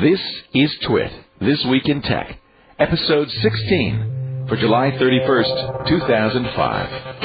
This is TWiT, This Week in Tech, episode 16 for July 31st, 2005.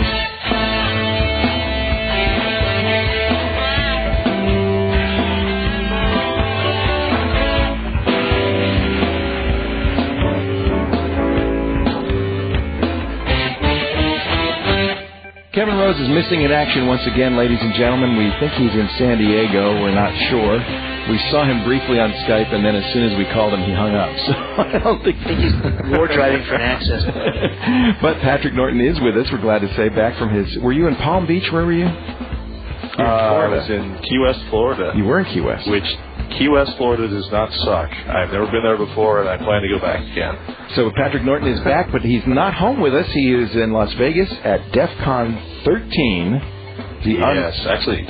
Kevin Rose is missing in action once again, ladies and gentlemen. We think he's in San Diego. We're not sure. We saw him briefly on Skype, and then as soon as we called him, he hung up. So I don't think he's war driving for an access point. But Patrick Norton is with us. We're glad to say, back from his... Were you in Palm Beach? Where were you? I was in Key West, Florida. You were in Key West. Which, Key West, Florida does not suck. I've never been there before, and I plan to go back again. So Patrick Norton is back, but he's not home with us. He is in Las Vegas at DEF CON 13. Yes, actually,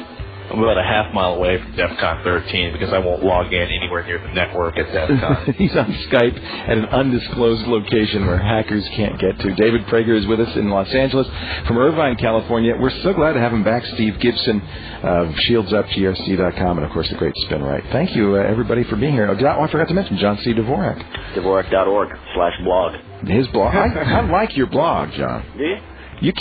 I'm about a half mile away from DEF CON 13 because I won't log in anywhere near the network at DEF CON. He's on Skype at an undisclosed location where hackers can't get to. David Prager is with us in Los Angeles from Irvine, California. We're so glad to have him back. Steve Gibson of ShieldsUpGRC.com and, of course, the great Spin Right. Thank you, everybody, for being here. I forgot to mention John C. Dvorak. Dvorak.org/blog. His blog. I like your blog, John. Do you? You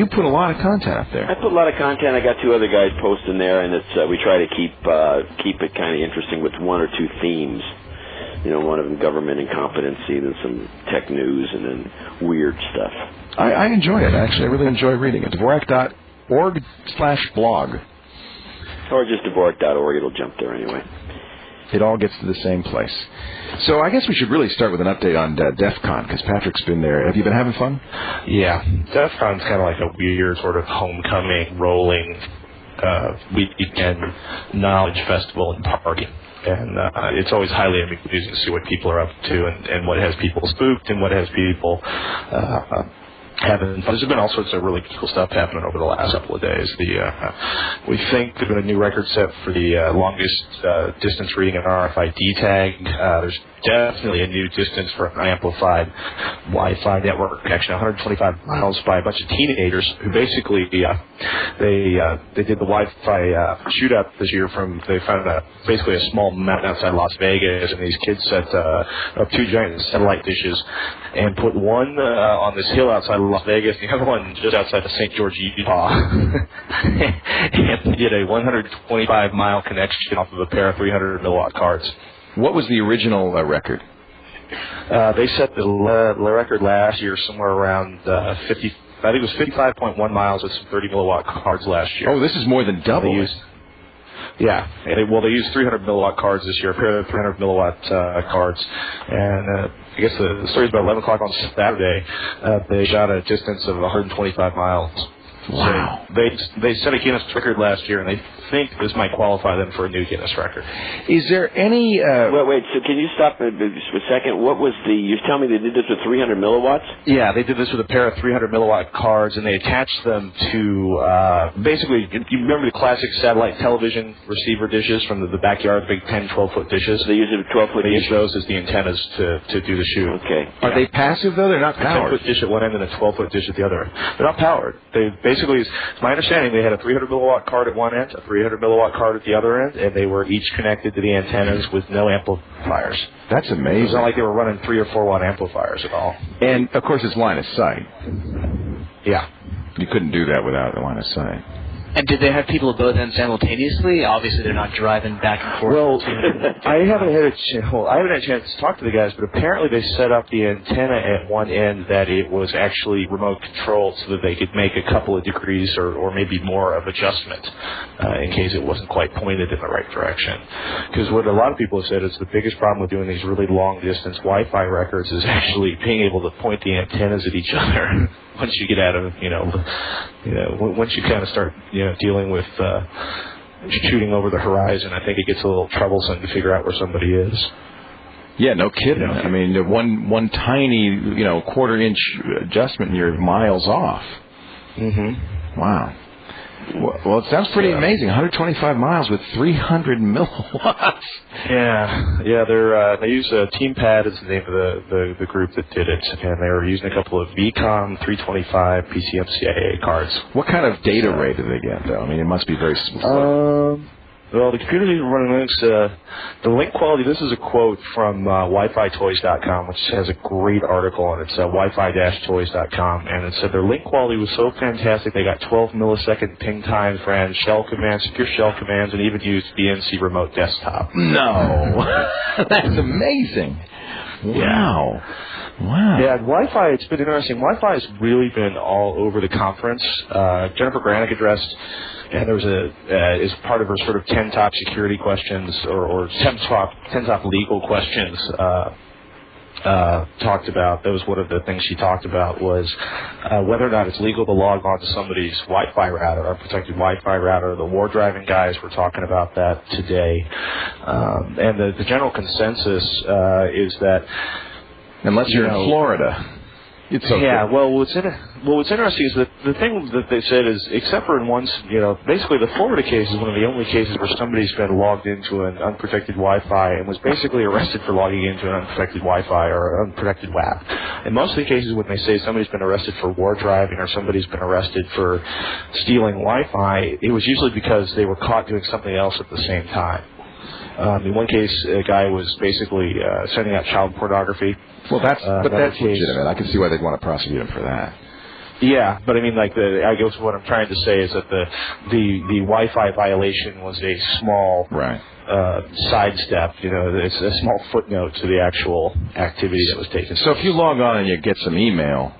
put a lot of content up there. I put a lot of content. I got two other guys posting there, and it's we try to keep it kind of interesting with one or two themes. You know, one of them government incompetency, then some tech news, and then weird stuff. I enjoy it, actually. I really enjoy reading it. Dvorak.org/blog. Or just Dvorak.org. It'll jump there anyway. It all gets to the same place. So I guess we should really start with an update on DEF CON, because Patrick's been there. Have you been having fun? Yeah. DEF CON's kind of like a weird sort of homecoming, rolling weekend knowledge festival and party. And it's always highly amusing to see what people are up to and what has people spooked and what has people having fun. There's been all sorts of really cool stuff happening over the last couple of days. We think there's been a new record set for the longest distance reading an RFID tag. There's definitely a new distance for an amplified Wi-Fi network connection, 125 miles by a bunch of teenagers who basically they did the Wi-Fi shootout this year. They found basically a small mountain outside Las Vegas, and these kids set up two giant satellite dishes and put one on this hill outside of Las Vegas, and the other one just outside of St. George, Utah. And they did a 125-mile connection off of a pair of 300 milliwatt cards. What was the original record? They set the record last year somewhere around 50. I think it was 55.1 miles with some 30 milliwatt cards last year. Oh, this is more than double. They used 300 milliwatt cards this year, a pair of 300 milliwatt cards. And I guess the story's about 11 o'clock on Saturday. They shot a distance of 125 miles. Wow. So they set a Guinness record last year, and they think this might qualify them for a new Guinness record. Is there any... Wait, so can you stop for a second? What was you tell me they did this with 300 milliwatts? Yeah, they did this with a pair of 300 milliwatt cards, and they attached them to, basically, you remember the classic satellite television receiver dishes from the backyard, big 10, 12-foot dishes? They use a 12-foot dish? They use those as the antennas to do the shoot. Okay. Are they passive, though? They're not powered? A 10-foot dish at one end and a 12-foot dish at the other. They're not powered. They basically, it's my understanding, they had a 300 milliwatt card at one end, a 300 milliwatt card at the other end, and they were each connected to the antennas with no amplifiers. That's amazing. It's not like they were running 3 or 4 watt amplifiers at all. And, of course, it's line of sight. Yeah. You couldn't do that without the line of sight. And did they have people at both ends simultaneously? Obviously, they're not driving back and forth. Well, I haven't had a chance to talk to the guys, but apparently they set up the antenna at one end that it was actually remote controlled so that they could make a couple of degrees or maybe more of adjustment in case it wasn't quite pointed in the right direction. Because what a lot of people have said is the biggest problem with doing these really long-distance Wi-Fi records is actually being able to point the antennas at each other. Once you get out of, once you kind of start, dealing with shooting over the horizon, I think it gets a little troublesome to figure out where somebody is. Yeah, no kidding. I mean, one tiny, quarter-inch adjustment and you're miles off. Mm-hmm. Wow. Well, it sounds pretty amazing. 125 miles with 300 milliwatts. Yeah. They use TeamPad is the name of the group that did it, and they were using a couple of VCOM 325 PCMCIA cards. What kind of data rate do they get, though? I mean, it must be very slow. Well, the computers even running Linux, the link quality, this is a quote from WiFiToys.com, which has a great article on it. It's Wi-Fi-toys.com, and it said their link quality was so fantastic they got 12 millisecond ping times, ran shell commands, secure shell commands, and even used BNC remote desktop. No. That's amazing. Wow. Wow. Yeah, Wi-Fi, it's been interesting. Wi-Fi has really been all over the conference. Jennifer Granick addressed, and there was as part of her sort of 10 top security questions or 10 top legal questions talked about. That was one of the things she talked about was whether or not it's legal to log on to somebody's Wi-Fi router, unprotected Wi-Fi router. The war driving guys were talking about that today. And the general consensus is that unless you're in Florida, it's okay. Yeah, well, what's interesting is that the thing that they said is, except for in one, basically the Florida case is one of the only cases where somebody's been logged into an unprotected Wi-Fi and was basically arrested for logging into an unprotected Wi-Fi or unprotected WAP. In most of the cases when they say somebody's been arrested for war driving or somebody's been arrested for stealing Wi-Fi, it was usually because they were caught doing something else at the same time. In one case, a guy was basically sending out child pornography. Well, that's legitimate. I can see why they'd want to prosecute him for that. Yeah, but I mean, I guess what I'm trying to say is that the Wi-Fi violation was a small sidestep. It's a small footnote to the actual activity that was taken. So if you log on and you get some email,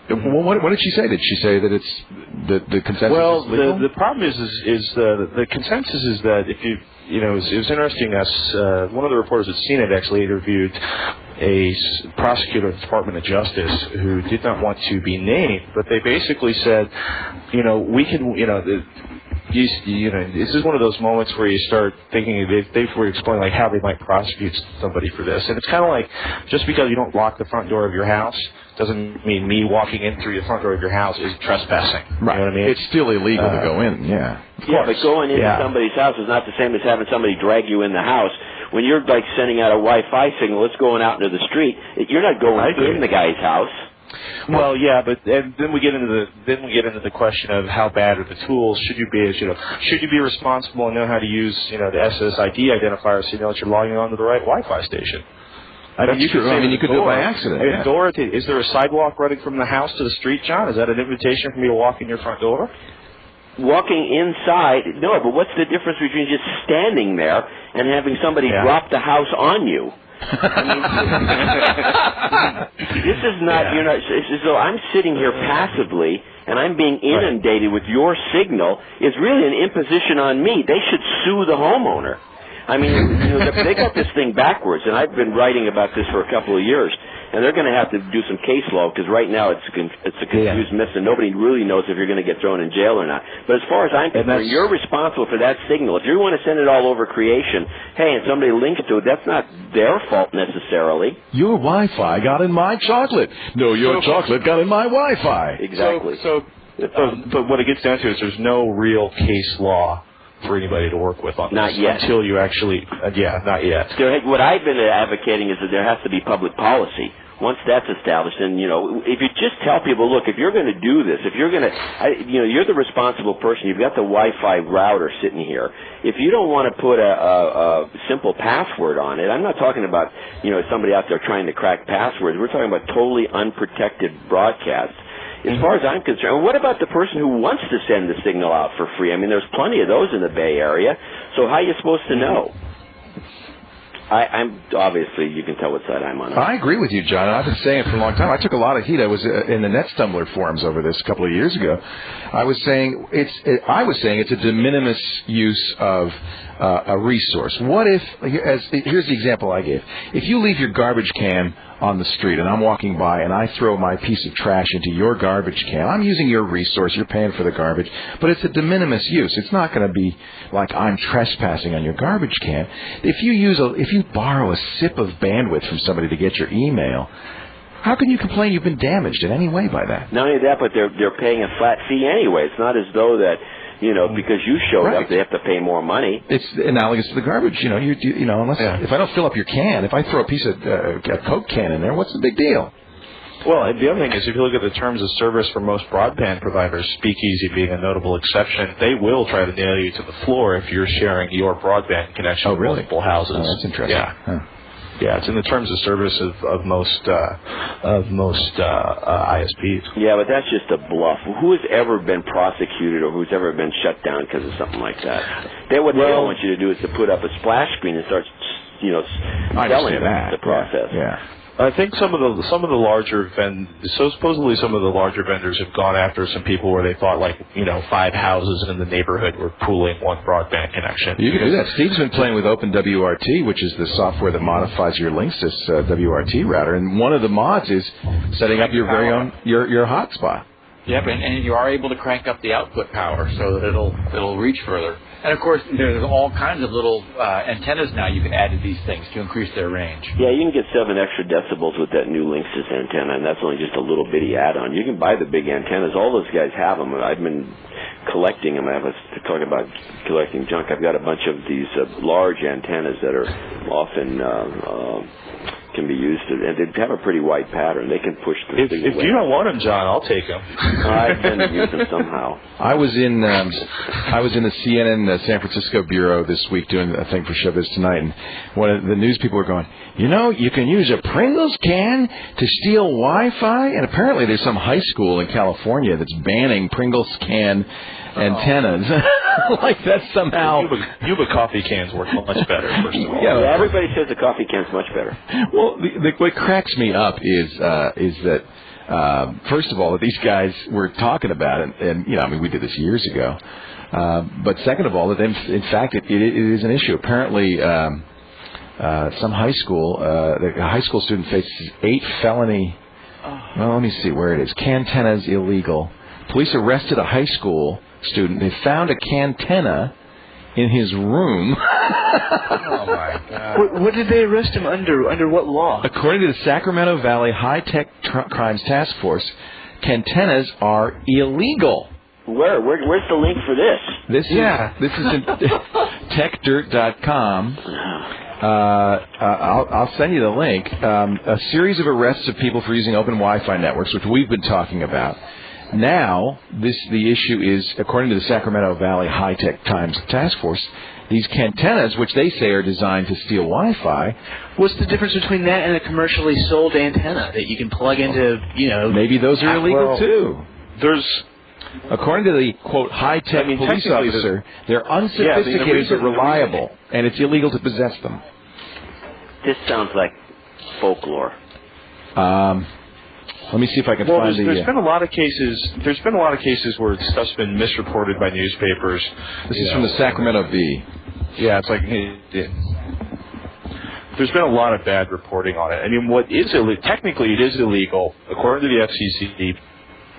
what did she say? Did she say that it's the consensus? Well, is legal? the problem is the consensus is that if you it was interesting. One of the reporters at CNET actually interviewed a prosecutor at the Department of Justice who did not want to be named, but they basically said, we can, this is one of those moments where you start thinking, they were explaining like how they might prosecute somebody for this, and it's kind of like just because you don't lock the front door of your house doesn't mean me walking in through the front door of your house is trespassing. Right. You know what I mean? It's still illegal to go in. Yeah. Yeah, but going into somebody's house is not the same as having somebody drag you in the house. When you're like sending out a Wi-Fi signal, it's going out into the street. You're not going in the guy's house. Well, yeah, but then we get into the question of how bad are the tools? Should you be responsible and know how to use the SSID identifier so you know that you're logging on to the right Wi-Fi station? You could do it by accident. Is there a sidewalk running from the house to the street, John? Is that an invitation for me to walk in your front door? Walking inside, no, but what's the difference between just standing there and having somebody drop the house on you? I mean, this is not, it's as though I'm sitting here passively and I'm being inundated with your signal. It's really an imposition on me. They should sue the homeowner. I mean, they got this thing backwards, and I've been writing about this for a couple of years, and they're going to have to do some case law because right now it's a confused mess, and nobody really knows if you're going to get thrown in jail or not. But as far as I'm concerned, you're responsible for that signal. If you want to send it all over creation, hey, and somebody links to it, that's not their fault necessarily. Your Wi-Fi got in my chocolate. No, your chocolate got in my Wi-Fi. Exactly. But what it gets down to is there's no real case law for anybody to work with on this. Not yet. Until you actually, not yet. What I've been advocating is that there has to be public policy. Once that's established, and if you just tell people, look, if you're going to do this, if you're going to, you're the responsible person. You've got the Wi-Fi router sitting here. If you don't want to put a simple password on it, I'm not talking about somebody out there trying to crack passwords. We're talking about totally unprotected broadcasts. As far as I'm concerned, what about the person who wants to send the signal out for free? I mean, there's plenty of those in the Bay Area. So how are you supposed to know? I'm obviously, you can tell what side I'm on. I agree with you, John. I've been saying it for a long time. I took a lot of heat. I was in the NetStumbler forums over this a couple of years ago. I was saying it's a de minimis use of a resource. What if, here's the example I gave. If you leave your garbage can on the street and I'm walking by and I throw my piece of trash into your garbage can, I'm using your resource, you're paying for the garbage, but it's a de minimis use. It's not going to be like I'm trespassing on your garbage can. If you borrow a sip of bandwidth from somebody to get your email, how can you complain you've been damaged in any way by that? Not only that, but they're paying a flat fee anyway. It's not as though that because you showed up, they have to pay more money. It's analogous to the garbage. If I don't fill up your can, if I throw a piece of a Coke can in there, what's the big deal? Well, the other thing is, if you look at the terms of service for most broadband providers, Speakeasy being a notable exception, they will try to nail you to the floor if you're sharing your broadband connection with multiple houses. Oh, that's interesting. Yeah. Huh. Yeah, it's in the terms of service of most ISPs. Yeah, but that's just a bluff. Who has ever been prosecuted or who's ever been shut down because of something like that? They don't want you to do is to put up a splash screen and start, selling the process. Yeah. I think some of the larger supposedly some of the larger vendors have gone after some people where they thought 5 houses in the neighborhood were pooling one broadband connection. You can do that. Steve's been playing with OpenWRT, which is the software that modifies your Linksys WRT router, and one of the mods is setting up your very own your hotspot. Yep, and you are able to crank up the output power so that it'll reach further. And of course, there's all kinds of little antennas now you can add to these things to increase their range. Yeah, you can get 7 extra decibels with that new Linksys antenna, and that's only just a little bitty add-on. You can buy the big antennas. All those guys have them. I've been collecting them. I was talking about collecting junk. I've got a bunch of these large antennas that are often can be used to, and they have a pretty wide pattern. They can push the thing If you don't want them, John, I'll take them. I tend to use them somehow. I was in the CNN San Francisco bureau this week doing a thing for Showbiz Tonight, and one of the news people were going, you can use a Pringles can to steal Wi-Fi, and apparently there's some high school in California that's banning Pringles can antennas. Like that's somehow... Yuba coffee cans work much better, first of all. Yeah, everybody says the coffee can's much better. Well, what cracks me up is that, first of all, that these guys were talking about it, and we did this years ago. But second of all, that in fact it is an issue. Apparently, some high school, a high school student faces 8 felony. Well, let me see where it is. Cantenna's illegal. Police arrested a high school student. They found a cantenna in his room. Oh, my God. What did they arrest him under? Under what law? According to the Sacramento Valley High-Tech Crimes Task Force, cantennas are illegal. Where's the link for this? This is in techdirt.com. I'll send you the link. A series of arrests of people for using open Wi-Fi networks, which we've been talking about. Now, the issue is, according to the Sacramento Valley High-Tech Crimes Task Force, these cantennas, which they say are designed to steal Wi-Fi. What's the difference between that and a commercially sold antenna that you can plug into, Maybe those are illegal, too. According to the, quote, high-tech police officer, they're unsophisticated but reliable, and it's illegal to possess them. This sounds like folklore. Let me see if I can find there's been a lot of cases. There's been a lot of cases where stuff's been misreported by newspapers. This is from the Sacramento Bee. Yeah, it's like there's been a lot of bad reporting on it. I mean, technically it is illegal according to the FCC.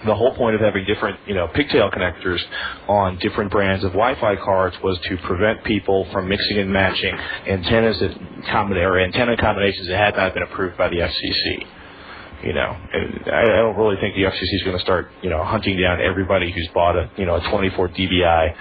The whole point of having different, pigtail connectors on different brands of Wi-Fi cards was to prevent people from mixing and matching antennas or antenna combinations that had not been approved by the FCC. And I don't really think the FCC is going to start, hunting down everybody who's bought a 24 dBi,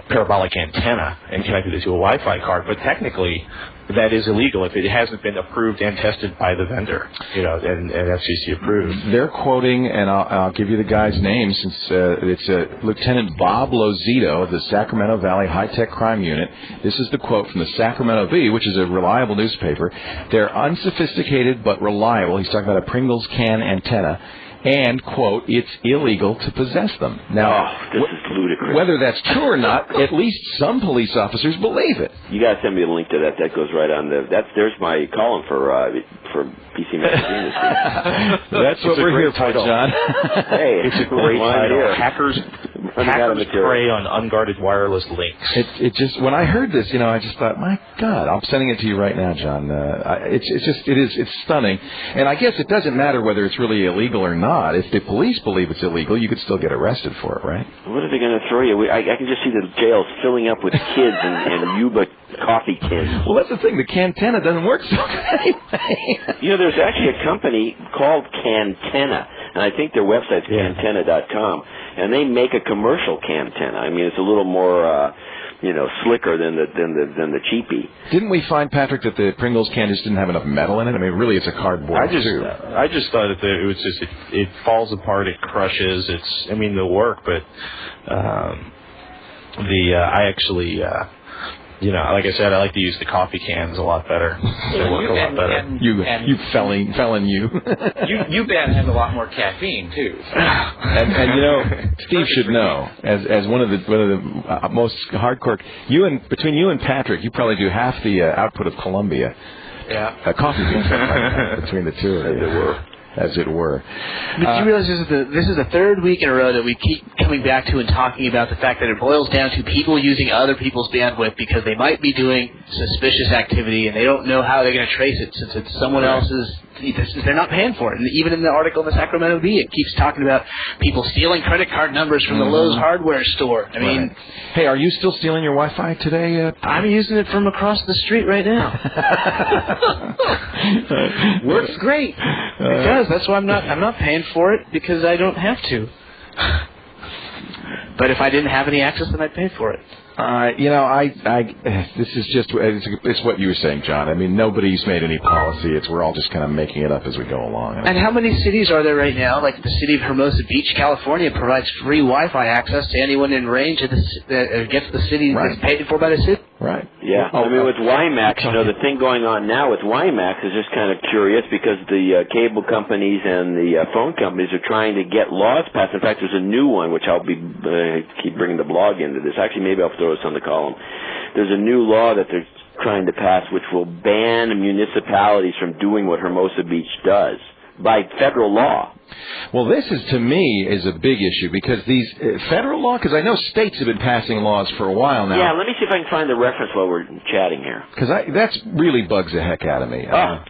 parabolic antenna and connected it to a Wi-Fi card. But technically, that is illegal if it hasn't been approved and tested by the vendor, and FCC approved. They're quoting, and I'll give you the guy's name since it's Lieutenant Bob Lozito of the Sacramento Valley High-Tech Crime Unit. This is the quote from the Sacramento Bee, which is a reliable newspaper. They're unsophisticated but reliable. He's talking about a Pringles can antenna. And, quote, it's illegal to possess them. Now, this is ludicrous. Whether that's true or not, at least some police officers believe it. You got to send me a link to that. That goes right on there's my column for PC Magazine this week. That's what we're here for, John. Hey, it's a great title. Hackers prey on unguarded wireless links. It just, when I heard this, I just thought, my God, I'm sending it to you right now, John. It's stunning. And I guess it doesn't matter whether it's really illegal or not. If the police believe it's illegal, you could still get arrested for it, right? What are they going to throw you? I can just see the jails filling up with kids and Yuba coffee cans. Well, that's the thing. The cantenna doesn't work so good anyway. There's actually a company called Cantenna, and I think their website's cantenna.com, and they make a commercial cantenna. I mean, it's a little more, slicker than the cheapie. Didn't we find, Patrick, that the Pringles can just didn't have enough metal in it? I mean, really, it's a cardboard. I just thought that it was just it falls apart, it crushes. They'll work, but I actually. Like I said, I like to use the coffee cans a lot better. They work a lot better. You felon you. U-Ban has a lot more caffeine too. So. And Steve should know, as one of the most hardcore. Between you and Patrick, you probably do half the output of Columbia. Yeah. Coffee beans between the two of you. As it were. But you realize this is the third week in a row that we keep coming back to and talking about the fact that it boils down to people using other people's bandwidth because they might be doing suspicious activity and they don't know how they're going to trace it since it's someone else's. They're not paying for it. And even in the article in the Sacramento Bee, it keeps talking about people stealing credit card numbers from the Lowe's hardware store. I mean, hey, are you still stealing your Wi-Fi today? I'm using it from across the street right now. Works great. It does. That's why I'm not paying for it because I don't have to. But if I didn't have any access, then I'd pay for it. This is just, it's what you were saying, John. I mean, nobody's made any policy. We're all just kind of making it up as we go along. And how many cities are there right now? Like the city of Hermosa Beach, California, provides free Wi-Fi access to anyone in range that gets the city that's paid for by the city. Right. Yeah. With WiMAX, the thing going on now with WiMAX is just kind of curious because the cable companies and the phone companies are trying to get laws passed. In fact, there's a new one, which I'll be keep bringing the blog into this. Actually, maybe I'll throw this on the column. There's a new law that they're trying to pass which will ban municipalities from doing what Hermosa Beach does by federal law. Well, this to me is a big issue because these federal law, because I know states have been passing laws for a while now. Yeah, let me see if I can find the reference while we're chatting here. Because that's really bugs the heck out of me. And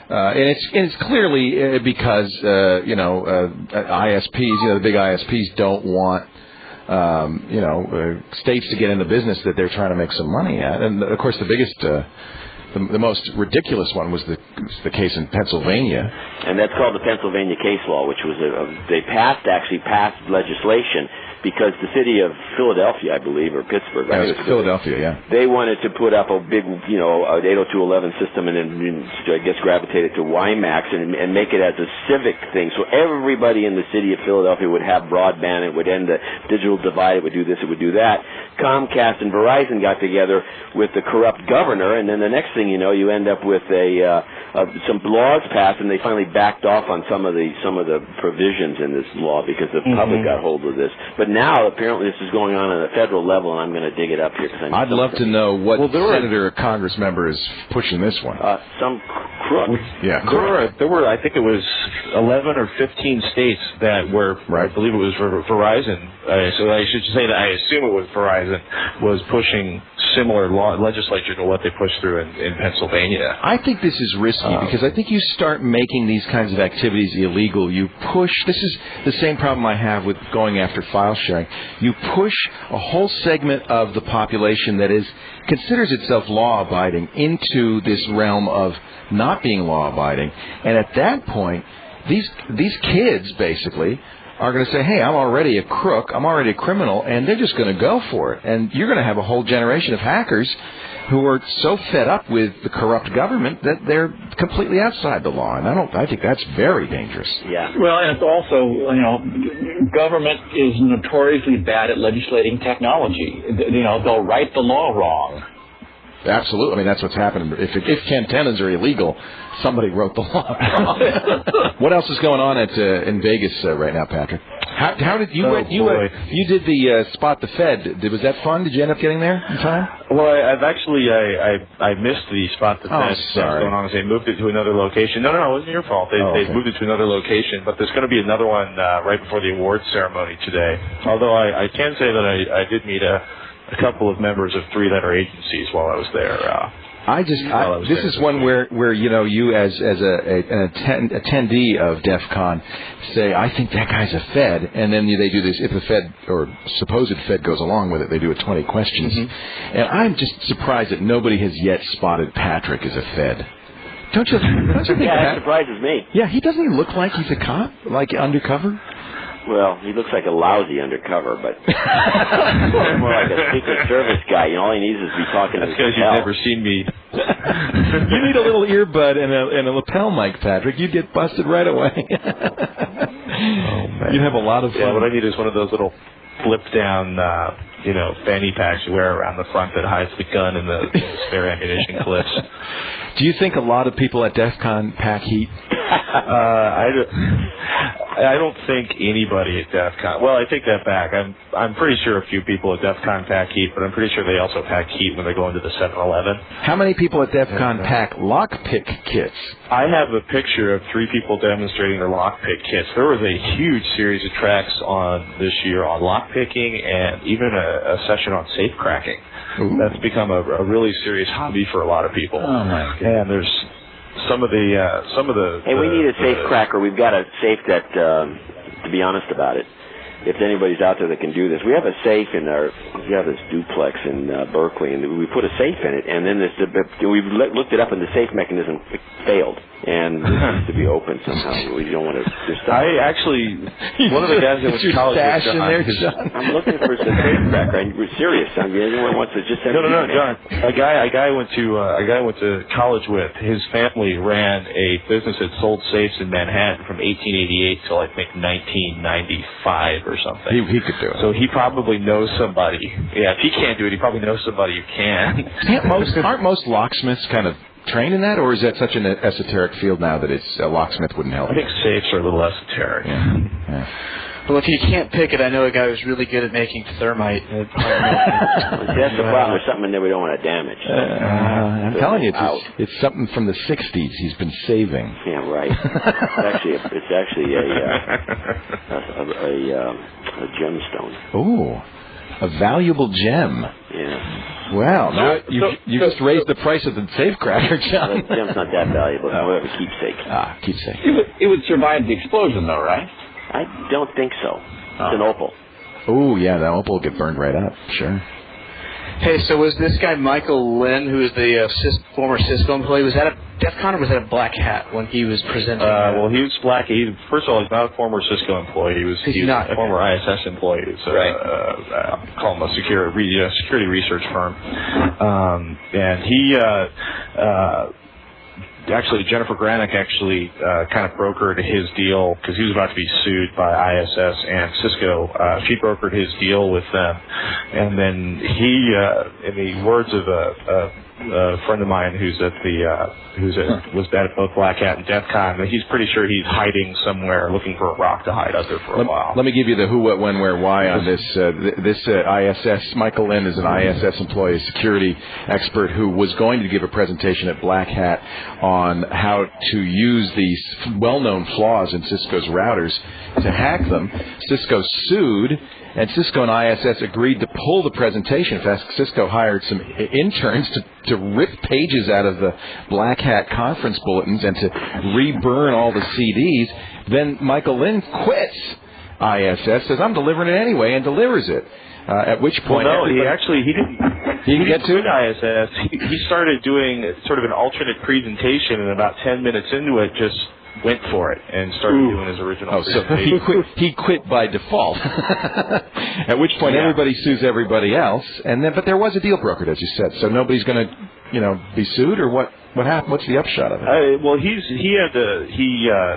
it's clearly because ISPs, the big ISPs don't want states to get in the business that they're trying to make some money at. And of course, the biggest. The most ridiculous one was the case in Pennsylvania. And that's called the Pennsylvania case law, which was they passed legislation because the city of Philadelphia, I believe, or Pittsburgh. It was Philadelphia, yeah. They wanted to put up a big, an 802.11 system and then, I guess, gravitate it to WiMAX and make it as a civic thing. So everybody in the city of Philadelphia would have broadband. It would end the digital divide. It would do this. It would do that. Comcast and Verizon got together with the corrupt governor, and then the next thing you know, you end up with some laws passed, and they finally backed off on some of the provisions in this law because the public got hold of this. But now, apparently, this is going on at a federal level, and I'm going to dig it up here. I'd love to know what senator or Congress member is pushing this one. Some crook. Yeah. There were, I think it was 11 or 15 states that were, I believe it was Verizon. So I should say that I assume it was Verizon, was pushing similar legislature to what they pushed through in Pennsylvania. I think this is risky because I think you start making these kinds of activities illegal. You push, this is the same problem I have with going after file sharing. You push a whole segment of the population that considers itself law-abiding into this realm of not being law-abiding. And at that point, these kids basically are going to say, hey, I'm already a crook, I'm already a criminal, and they're just going to go for it. And you're going to have a whole generation of hackers who are so fed up with the corrupt government that they're completely outside the law. And I think that's very dangerous. Yeah. Well, and it's also, government is notoriously bad at legislating technology. They'll write the law wrong. Absolutely. I mean, that's what's happening. If antennas are illegal, somebody wrote the law wrong. What else is going on in Vegas right now, Patrick? How did you you did the Spot the Fed? Was that fun? Did you end up getting there in time? Well, I've actually I missed the Spot the Fed. Oh, sorry. Going on. They moved it to another location. No, it wasn't your fault. They moved it to another location, but there's going to be another one right before the awards ceremony today. Although I can say that I did meet a couple of members of 3 letter agencies while I was there. This is one where you as an attendee of DEF CON say, I think that guy's a Fed, and then they do this, if the Fed or supposed Fed goes along with it, they do a 20 questions. And I'm just surprised that nobody has yet spotted Patrick as a Fed. Don't you think that surprises me. Yeah, he doesn't even look like he's a cop, like undercover. Well, he looks like a lousy undercover, but more like a Secret Service guy. All he needs is to be talking to his because you've never seen me. You need a little earbud and a lapel mic, Patrick. You'd get busted right away. Oh, man. You'd have a lot of fun. Yeah, what I need is one of those little flip-down, fanny packs you wear around the front that hides the gun and the spare ammunition clips. Do you think a lot of people at DEF CON pack heat? I don't think anybody at DEF CON. Well, I take that back. I'm pretty sure a few people at DEF CON pack heat, but I'm pretty sure they also pack heat when they go into the 7-Eleven. How many people at DEF CON pack lockpick kits? I have a picture of 3 people demonstrating their lockpick kits. There was a huge series of tracks on this year on lockpicking and even a session on safe cracking. Ooh. That's become a really serious hobby for a lot of people. Oh my God. And there's some of the. Hey, we need a safe cracker. We've got a safe that, to be honest about it, if anybody's out there that can do this, we have a safe in we have this duplex in Berkeley, and we put a safe in it, and then we've looked it up, and the safe mechanism failed, and it needs to be opened somehow. We don't want to. I actually, one of the guys that went to college with John. I'm looking for a safe cracker. We're serious. I mean, anyone wants to just No, John. A guy I went to college with. His family ran a business that sold safes in Manhattan from 1888 till I think 1995 or something. He could do it. So he probably knows somebody. Yeah, if he can't do it, he probably knows somebody who can. Aren't most locksmiths kind of trained in that, or is that such an esoteric field now that a locksmith wouldn't help? I think safes are a little esoteric. Yeah. Well, if you can't pick it, I know a guy who's really good at making thermite. That's the problem. There's something in there we don't want to damage. I'm telling you, it's something from the 60s he's been saving. Yeah, right. It's actually a gemstone. Ooh, a valuable gem. Yeah. Wow, now you just raised the price of the safecracker, John. The gem's not that valuable. We have a keepsake. Keepsake. It would survive the explosion, though, right? I don't think so. It's an opal. Oh, yeah, the opal will get burned right up. Sure. Hey, so was this guy Michael Lynn, who is the former Cisco employee, was that a DEF CON or was that a black hat when he was presenting? Well, he was black. First of all, he's not a former Cisco employee. He was not. a former ISS employee. It's call him a security research firm. And he actually, Jennifer Granick kind of brokered his deal because he was about to be sued by ISS and Cisco. She brokered his deal with them, and then he, in the words of a friend of mine who's was at both Black Hat and DEF CON, he's pretty sure he's hiding somewhere, looking for a rock to hide out there for a while. Let me give you the who, what, when, where, why on this. ISS. Michael Lynn is an ISS employee, security expert who was going to give a presentation at Black Hat on how to use these well-known flaws in Cisco's routers to hack them. Cisco sued, and Cisco and ISS agreed to pull the presentation. In fact, Cisco hired some interns to rip pages out of the Black Hat conference bulletins and to reburn all the CDs. Then Michael Lynn quits ISS, says, I'm delivering it anyway, and delivers it. At which point... Well, no, he didn't. He didn't get to ISS. He started doing sort of an alternate presentation, and about 10 minutes into it, just went for it and started doing his original presentation. So he quit by default. At which point everybody sues everybody else, but there was a deal brokered, as you said. So nobody's going to be sued, or what happened? What's the upshot of it? Well,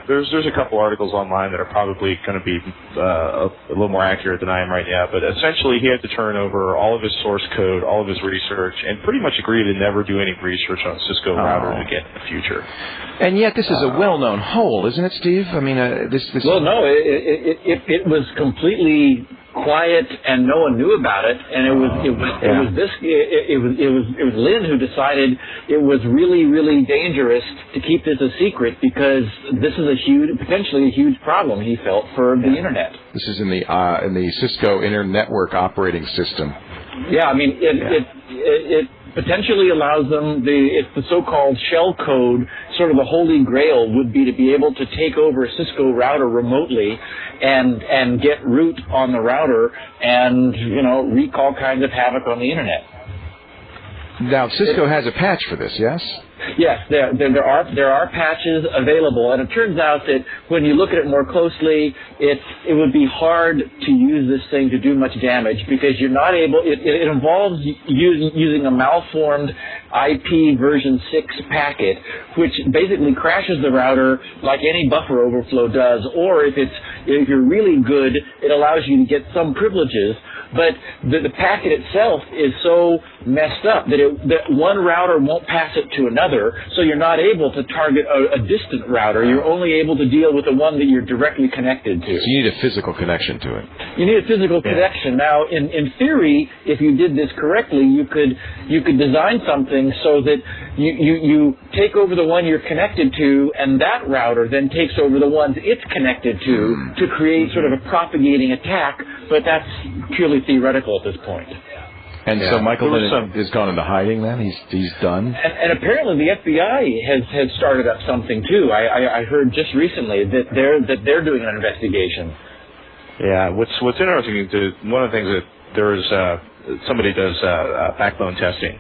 there's a couple articles online that are probably going to be a little more accurate than I am right now. But essentially, he had to turn over all of his source code, all of his research, and pretty much agree to never do any research on Cisco routers again in the future. And yet, this is a well-known hole, isn't it, Steve? I mean, this. Well, no, it was completely quiet and no one knew about it, and it was Lynn who decided it was really, really dangerous to keep this a secret because this is potentially a huge problem he felt for the internet. This is in the Cisco Inter-Network operating system. Yeah, I mean it potentially allows them it's the so-called shell code. Sort of the holy grail would be to be able to take over a Cisco router remotely and get root on the router and wreak all kinds of havoc on the internet. Now, Cisco has a patch for this, yes? Yes, there are patches available, and it turns out that when you look at it more closely, it would be hard to use this thing to do much damage because you're not able. It involves using a malformed IP version 6 packet, which basically crashes the router like any buffer overflow does. Or if you're really good, it allows you to get some privileges. But the packet itself is so messed up that one router won't pass it to another, so you're not able to target a distant router. You're only able to deal with the one that you're directly connected to. So you need a physical connection to it. You need a physical connection. Now, in theory, if you did this correctly, you could design something so that you take over the one you're connected to, and that router then takes over the ones it's connected to create sort of a propagating attack, but that's purely theoretical at this point. And so Michael has gone into hiding then? He's done? And apparently the FBI has started up something too. I heard just recently that they're doing an investigation. Yeah, what's interesting is one of the things that there's somebody does backbone testing,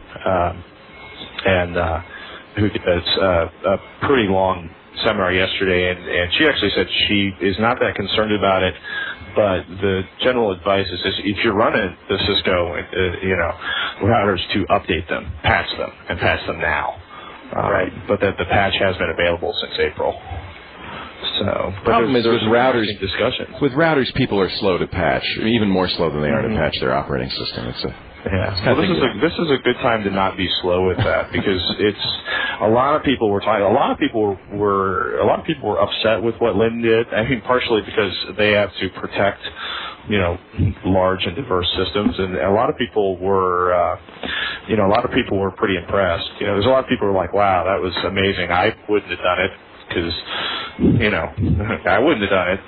and who does a pretty long seminar yesterday, and she actually said she is not that concerned about it. But the general advice is if you're running the Cisco, routers, to update them, patch them now. Right. But that the patch has been available since April. So, but problem is with routers. Discussions. With routers, people are slow to patch, even more slow than they are to patch their operating system. Well, this is a good time to not be slow with that because it's a lot of people were talking. A lot of people were upset with what Lynn did. I mean, partially because they have to protect, large and diverse systems, and a lot of people were, pretty impressed. There's a lot of people who were like, "Wow, that was amazing. I wouldn't have done it." Because, I wouldn't have done it,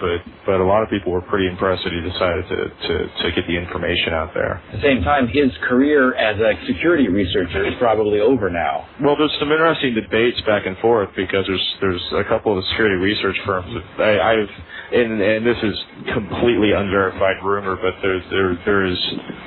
but a lot of people were pretty impressed that he decided to get the information out there. At the same time, his career as a security researcher is probably over now. Well, there's some interesting debates back and forth because there's a couple of the security research firms that and this is completely unverified rumor, but there is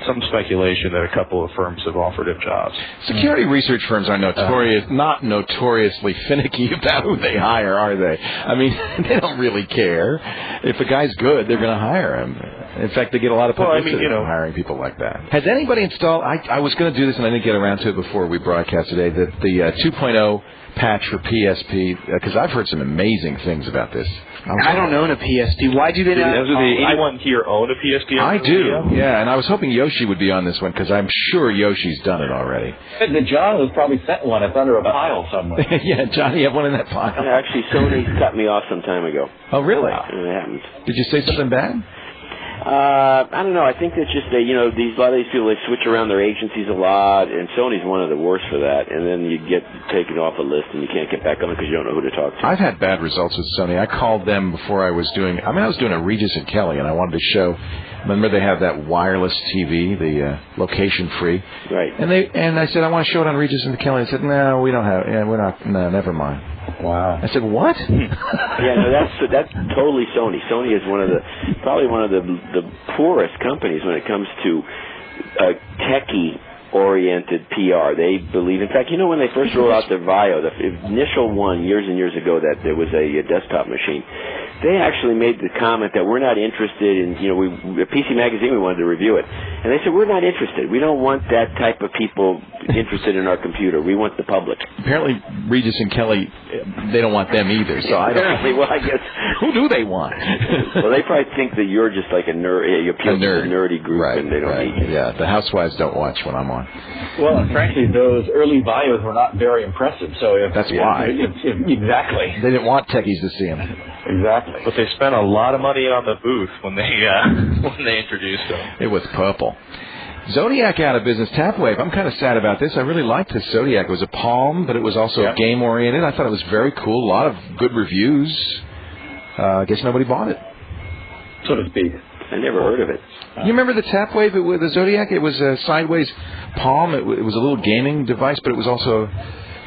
some speculation that a couple of firms have offered him jobs. Security research firms are not notoriously finicky about who they hire, are they? I mean, they don't really care. If a guy's good, they're going to hire him. In fact, they get a lot of publicity from hiring people like that. Has anybody installed? I was going to do this, and I didn't get around to it before we broadcast today. That the 2.0 patch for PSP, because I've heard some amazing things about this. I don't own a PSP. Why do they not? Does anyone here own a PSP? I do, yeah, and I was hoping Yoshi would be on this one because I'm sure Yoshi's done it already. The John was probably sent one. It's under a pile somewhere. Yeah, Johnny, you have one in that pile. Yeah, actually, Sony cut me off some time ago. Oh, really? It happened. Did you say something bad? I don't know. I think that's just a lot of these people, they switch around their agencies a lot, and Sony's one of the worst for that. And then you get taken off a list, and you can't get back on it because you don't know who to talk to. I've had bad results with Sony. I called them before I was doing a Regis and Kelly, and I wanted to show. Remember they have that wireless TV, the location free. Right. And I said I want to show it on Regis and Kelly. They said no, we don't have. Yeah, we're not. No, never mind. Wow. I said, what? Yeah, no, that's totally Sony. Sony is probably one of the poorest companies when it comes to techie-oriented PR. They believe, in fact, when they first rolled out the Vio, the initial one years and years ago, that there was a desktop machine, they actually made the comment that we're not interested in, PC Magazine, we wanted to review it. And they said, we're not interested. We don't want that type of people interested in our computer. We want the public. Apparently, Regis and Kelly, they don't want them either. So apparently, well, I guess. Who do they want? Well, they probably think that you're just like a nerd. You appeal to the nerdy group, right, and they don't need you. Yeah, the housewives don't watch when I'm on. Well, and frankly, those early Vios were not very impressive. So that's why. Exactly. They didn't want techies to see them. Exactly. But they spent a lot of money on the booth when they introduced them. It was purple. Zodiac out of business. TapWave. I'm kind of sad about this. I really liked this Zodiac. It was a Palm, but it was also game-oriented. I thought it was very cool. A lot of good reviews. I guess nobody bought it. So to speak. I never heard of it. You remember the TapWave with the Zodiac? It was a sideways Palm. It was a little gaming device, but it was also...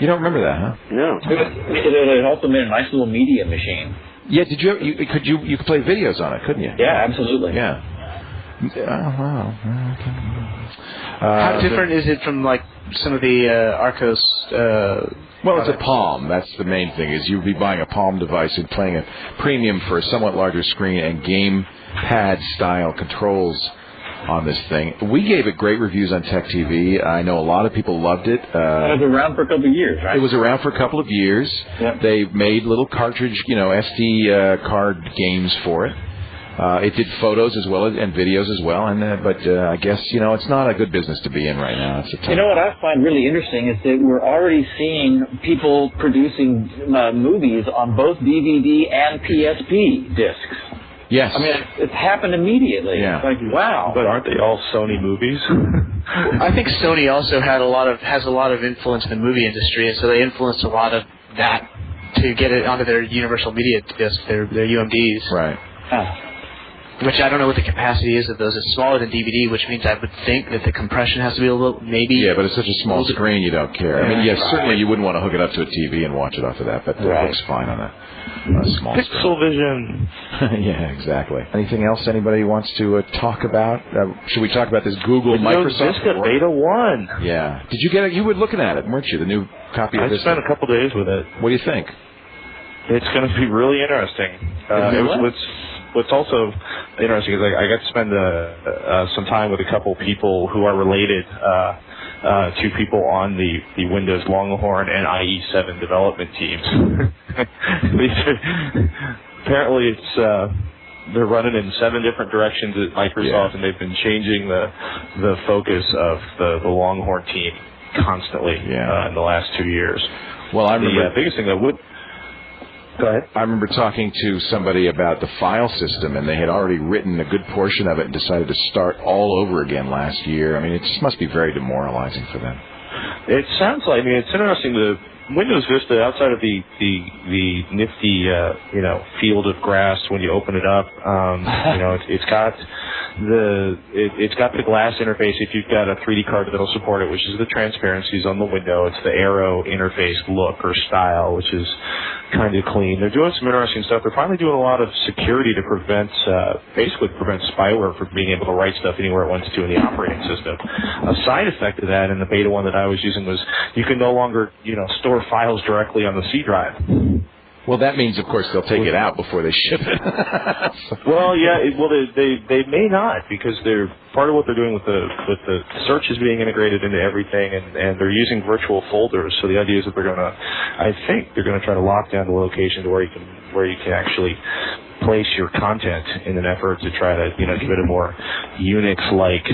You don't remember that, huh? No. It also made a nice little media machine. Yeah, did you could play videos on it, couldn't you? Yeah, absolutely. Yeah. How different is it from like some of the Arcos? Well, it's a Palm. That's the main thing. Is you'd be buying a Palm device and playing a premium for a somewhat larger screen and gamepad style controls on this thing. We gave it great reviews on Tech TV. I know a lot of people loved it. It was around for a couple of years, right? It was around for a couple of years. Yep. They made little cartridge, SD card games for it. It did photos as well and videos as well, but I guess it's not a good business to be in right now. It's a tough what I find really interesting is that we're already seeing people producing movies on both DVD and PSP discs. Yes. I mean, it's happened immediately. Yeah. It's like, wow. But aren't they all Sony movies? I think Sony also has a lot of influence in the movie industry, and so they influenced a lot of that to get it onto their Universal Media Disc, their UMDs. Right. Which I don't know what the capacity is of those. It's smaller than DVD, which means I would think that the compression has to be a little, maybe. Yeah, but it's such a small screen, you don't care. I mean, yes, Right. certainly you wouldn't want to hook it up to a TV and watch it off of that, but it looks fine on a small Pixel Vision. screen. Yeah, exactly. Anything else anybody wants to talk about? Should we talk about this Google Microsoft? Vista Beta 1. Yeah. Did you get it? You were looking at it, weren't you? The new copy of I this. spent a couple days with it. What do you think? It's going to be really interesting. What's also interesting is I got to spend some time with a couple people who are related to people on the Windows Longhorn and IE7 development teams. Apparently, they're running in 7 different directions at Microsoft, and they've been changing the focus of the Longhorn team constantly in the last 2 years. Well, I remember the biggest thing that would. Go ahead. I remember talking to somebody about the file system, and they had already written a good portion of it and decided to start all over again last year. I mean, it just must be very demoralizing for them. It sounds like. I mean, it's interesting. The Windows Vista, outside of the nifty field of grass when you open it up, it's got the glass interface if you've got a 3D card that'll support it, which is the transparencies on the window. It's the arrow interface look or style, which is kind of clean. They're doing some interesting stuff. They're finally doing a lot of security to prevent spyware from being able to write stuff anywhere it wants to in the operating system. A side effect of that in the beta one that I was using was you can no longer, store files directly on the C drive. Well, that means, of course, they'll take it out before they ship it. Well, yeah. They may not, because they're part of what they're doing with the search is being integrated into everything, and they're using virtual folders. So the idea is that I think they're going to try to lock down the location to where you can actually place your content in an effort to try to give it a more Unix-like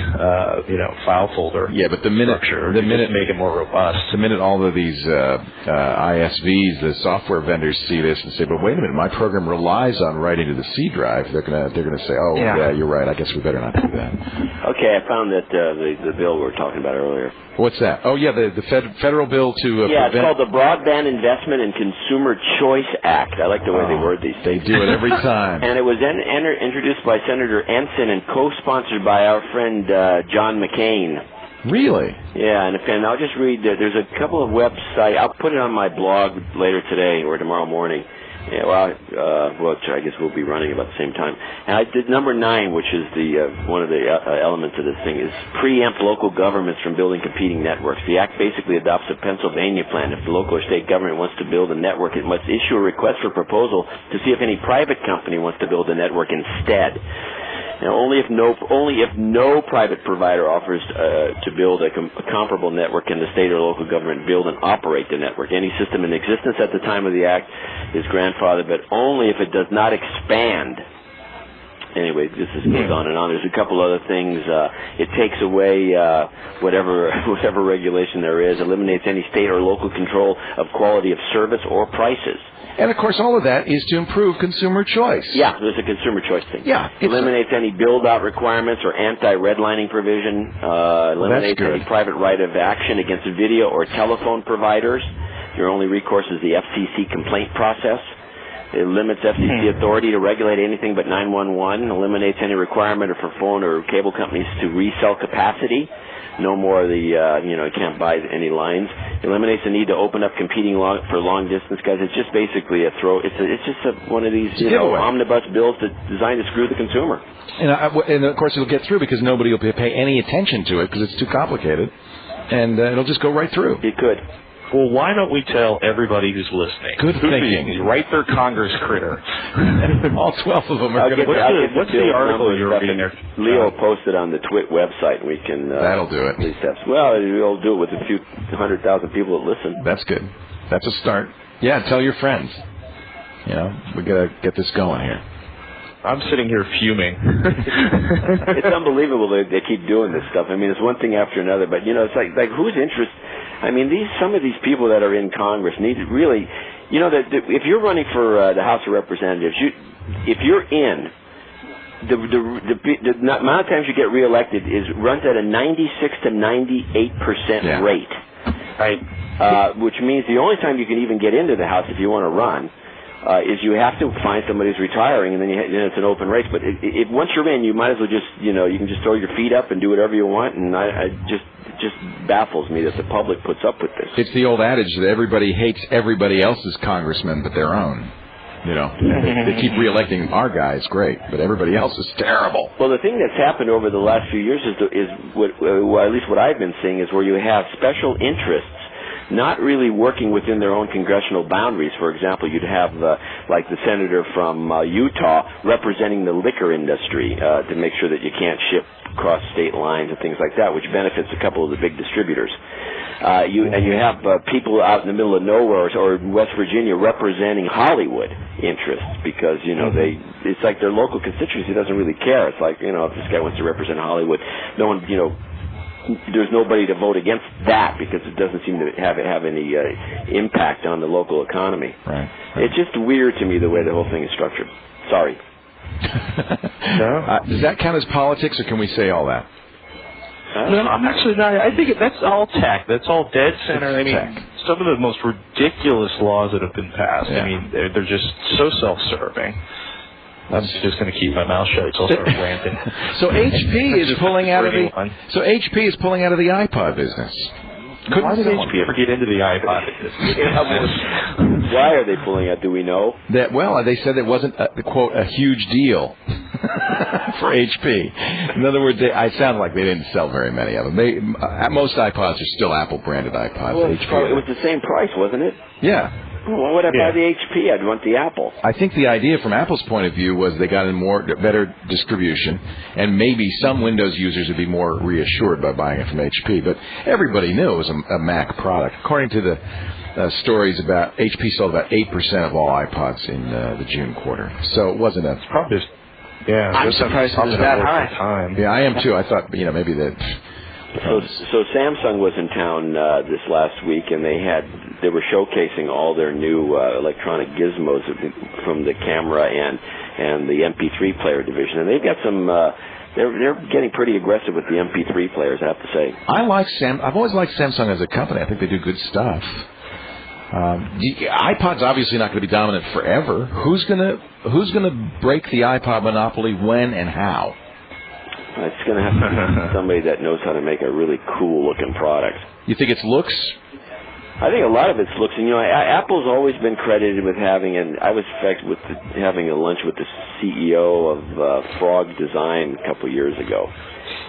file folder. Yeah, but the minute make it more robust. The minute all of these ISVs, the software vendors, see this and say, "But wait a minute, my program relies on writing to the C drive," they're gonna say, "Oh, yeah, you're right. I guess we better not do that." Okay, I found that the bill we were talking about earlier. What's that? Oh, yeah, the federal bill to it's called the Broadband Investment and Consumer Choice Act. I like the way they word these things. They do it every time. And it was then introduced by Senator Ensign and co-sponsored by our friend John McCain. Really? Yeah, and I'll just read. There's a couple of websites. I'll put it on my blog later today or tomorrow morning. Yeah, I guess we'll be running about the same time. And I did number 9, which is one of the elements of this thing, is preempt local governments from building competing networks. The act basically adopts a Pennsylvania plan. If the local or state government wants to build a network, it must issue a request for proposal to see if any private company wants to build a network instead. Now, only if no private provider offers to build a comparable network, can the state or local government build and operate the network. Any system in existence at the time of the act is grandfathered, but only if it does not expand. Anyway, this goes on and on. There's a couple other things. It takes away whatever regulation there is, eliminates any state or local control of quality of service or prices. And, of course, all of that is to improve consumer choice. Yeah, there's a consumer choice thing. Yeah. Eliminates any build-out requirements or anti-redlining provision. Eliminates any private right of action against video or telephone providers. Your only recourse is the FCC complaint process. It limits FCC authority to regulate anything but 911. Eliminates any requirement for phone or cable companies to resell capacity. no more of the you can't buy any lines. Eliminates the need to open up competing for long distance guys. It's just basically a throw. It's just one of these omnibus bills that's designed to screw the consumer. And of course it'll get through because nobody will pay any attention to it because it's too complicated, and it'll just go right through. It could. Well, why don't we tell everybody who's listening? Good thinking. Write their Congress critter. All 12 of them are going to... What's the article you're reading there? Leo posted on the TWiT website. We can... That'll do it. Well, we'll do it with a few 100,000 people that listen. That's good. That's a start. Yeah, tell your friends. We got to get this going here. I'm sitting here fuming. It's unbelievable they keep doing this stuff. I mean, it's one thing after another, but it's like whose interest? I mean, some of these people that are in Congress need to really, that if you're running for the House of Representatives, if you're in, the amount of times you get reelected runs at a 96 to 98% rate, right? Which means the only time you can even get into the House if you want to run. Is you have to find somebody who's retiring, and then it's an open race. But once you're in, you might as well just, you can just throw your feet up and do whatever you want. And it just baffles me that the public puts up with this. It's the old adage that everybody hates everybody else's congressman but their own. They keep reelecting our guys, great, but everybody else is terrible. Well, the thing that's happened over the last few years is at least what I've been seeing is where you have special interests not really working within their own congressional boundaries. For example, you'd have like the senator from Utah representing the liquor industry to make sure that you can't ship across state lines and things like that, which benefits a couple of the big distributors. And you have people out in the middle of nowhere or West Virginia representing Hollywood interests because, it's like their local constituency doesn't really care. It's like, if this guy wants to represent Hollywood, no one, there's nobody to vote against that because it doesn't seem to have any impact on the local economy. Right. It's just weird to me the way the whole thing is structured. Sorry. No? Does that count as politics, or can we say all that? No, I'm actually not. I think that's all tech. That's all dead center. Some of the most ridiculous laws that have been passed. Yeah. I mean, they're just so self-serving. I'm just going to keep my mouth shut until I start ranting. So HP is pulling out of the iPod business. Why did HP ever get into the iPod business? Why are they pulling out? Do we know? They said it wasn't quote a huge deal for HP. In other words, I sound like they didn't sell very many of them. Most iPods are still Apple branded iPods. Well, it was the same price, wasn't it? Yeah. Well, why would I buy the HP? I'd want the Apple. I think the idea from Apple's point of view was they got in better distribution, and maybe some Windows users would be more reassured by buying it from HP. But everybody knew it was a Mac product. According to the stories about HP sold about 8% of all iPods in the June quarter. So it wasn't a... Probably. Yeah, I'm surprised it was that high. Yeah, I am too. I thought maybe that... So Samsung was in town this last week, and they were showcasing all their new electronic gizmos from the camera and the MP3 player division, and they've got some. They're getting pretty aggressive with the MP3 players, I have to say. I've always liked Samsung as a company. I think they do good stuff. iPod's obviously not going to be dominant forever. Who's gonna break the iPod monopoly when and how? It's going to have to be somebody that knows how to make a really cool-looking product. You think it's looks? I think a lot of it's looks. And, Apple's always been credited with having, and I was having a lunch with the CEO of Frog Design a couple years ago,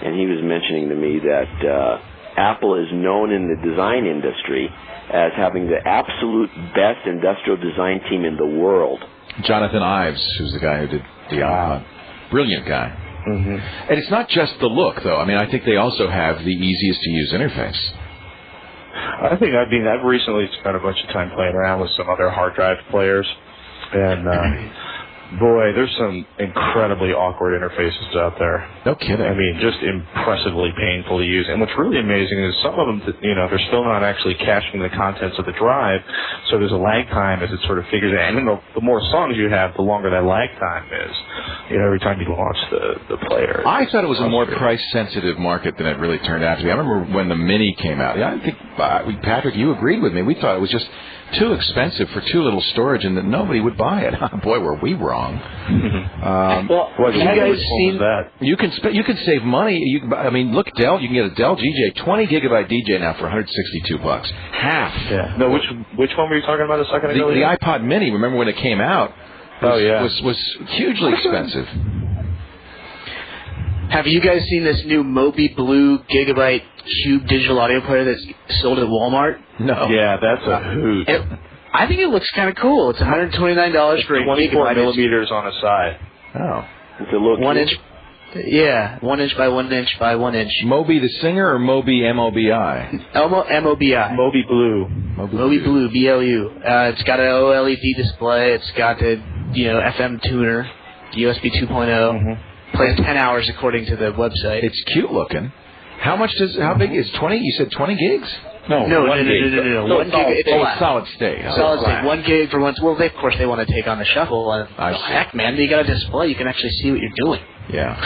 and he was mentioning to me that Apple is known in the design industry as having the absolute best industrial design team in the world. Jonathan Ives, who's the guy who did the iPod. Brilliant guy. Mm-hmm. And it's not just the look, though. I mean, I think they also have the easiest to use interface. I've recently spent a bunch of time playing around with some other hard drive players, and boy, there's some incredibly awkward interfaces out there. No kidding. I mean, just impressively painful to use. And what's really amazing is some of them, they're still not actually caching the contents of the drive, so there's a lag time as it sort of figures it out. And the more songs you have, the longer that lag time is. Every time you launch the player. I thought it was a more price-sensitive market than it really turned out to be. I remember when the Mini came out. Yeah, I think, Patrick, you agreed with me. We thought it was just too expensive for too little storage, and that nobody would buy it. Boy, were we wrong. What you guys seen that? You can save money. Look, Dell. You can get a Dell DJ, 20 gigabyte DJ now for $162. Half. Yeah. No, which one were you talking about a second ago? The iPod Mini. Remember when it came out? Was hugely expensive. Have you guys seen this new Moby Blue Gigabyte Cube digital audio player that's sold at Walmart? No. Yeah, that's a hoot. I think it looks kind of cool. It's $129 for a 24 millimeters on a side. Oh. It's a little 1 inch. Yeah, 1 inch by 1 inch by 1 inch. Moby the singer or Moby M-O-B-I? M-O-B-I. Moby Blue. Moby Blue, B-L-U. It's got an OLED display. It's got a FM tuner, USB 2.0. Plays 10 hours according to the website. It's cute looking. How big is 20? You said 20 gigs? No. 1 gig. It's solid state. Solid state. 1 gig for once. Well, of course, they want to take on the shuffle. And, heck, man, you got a display. You can actually see what you're doing. Yeah.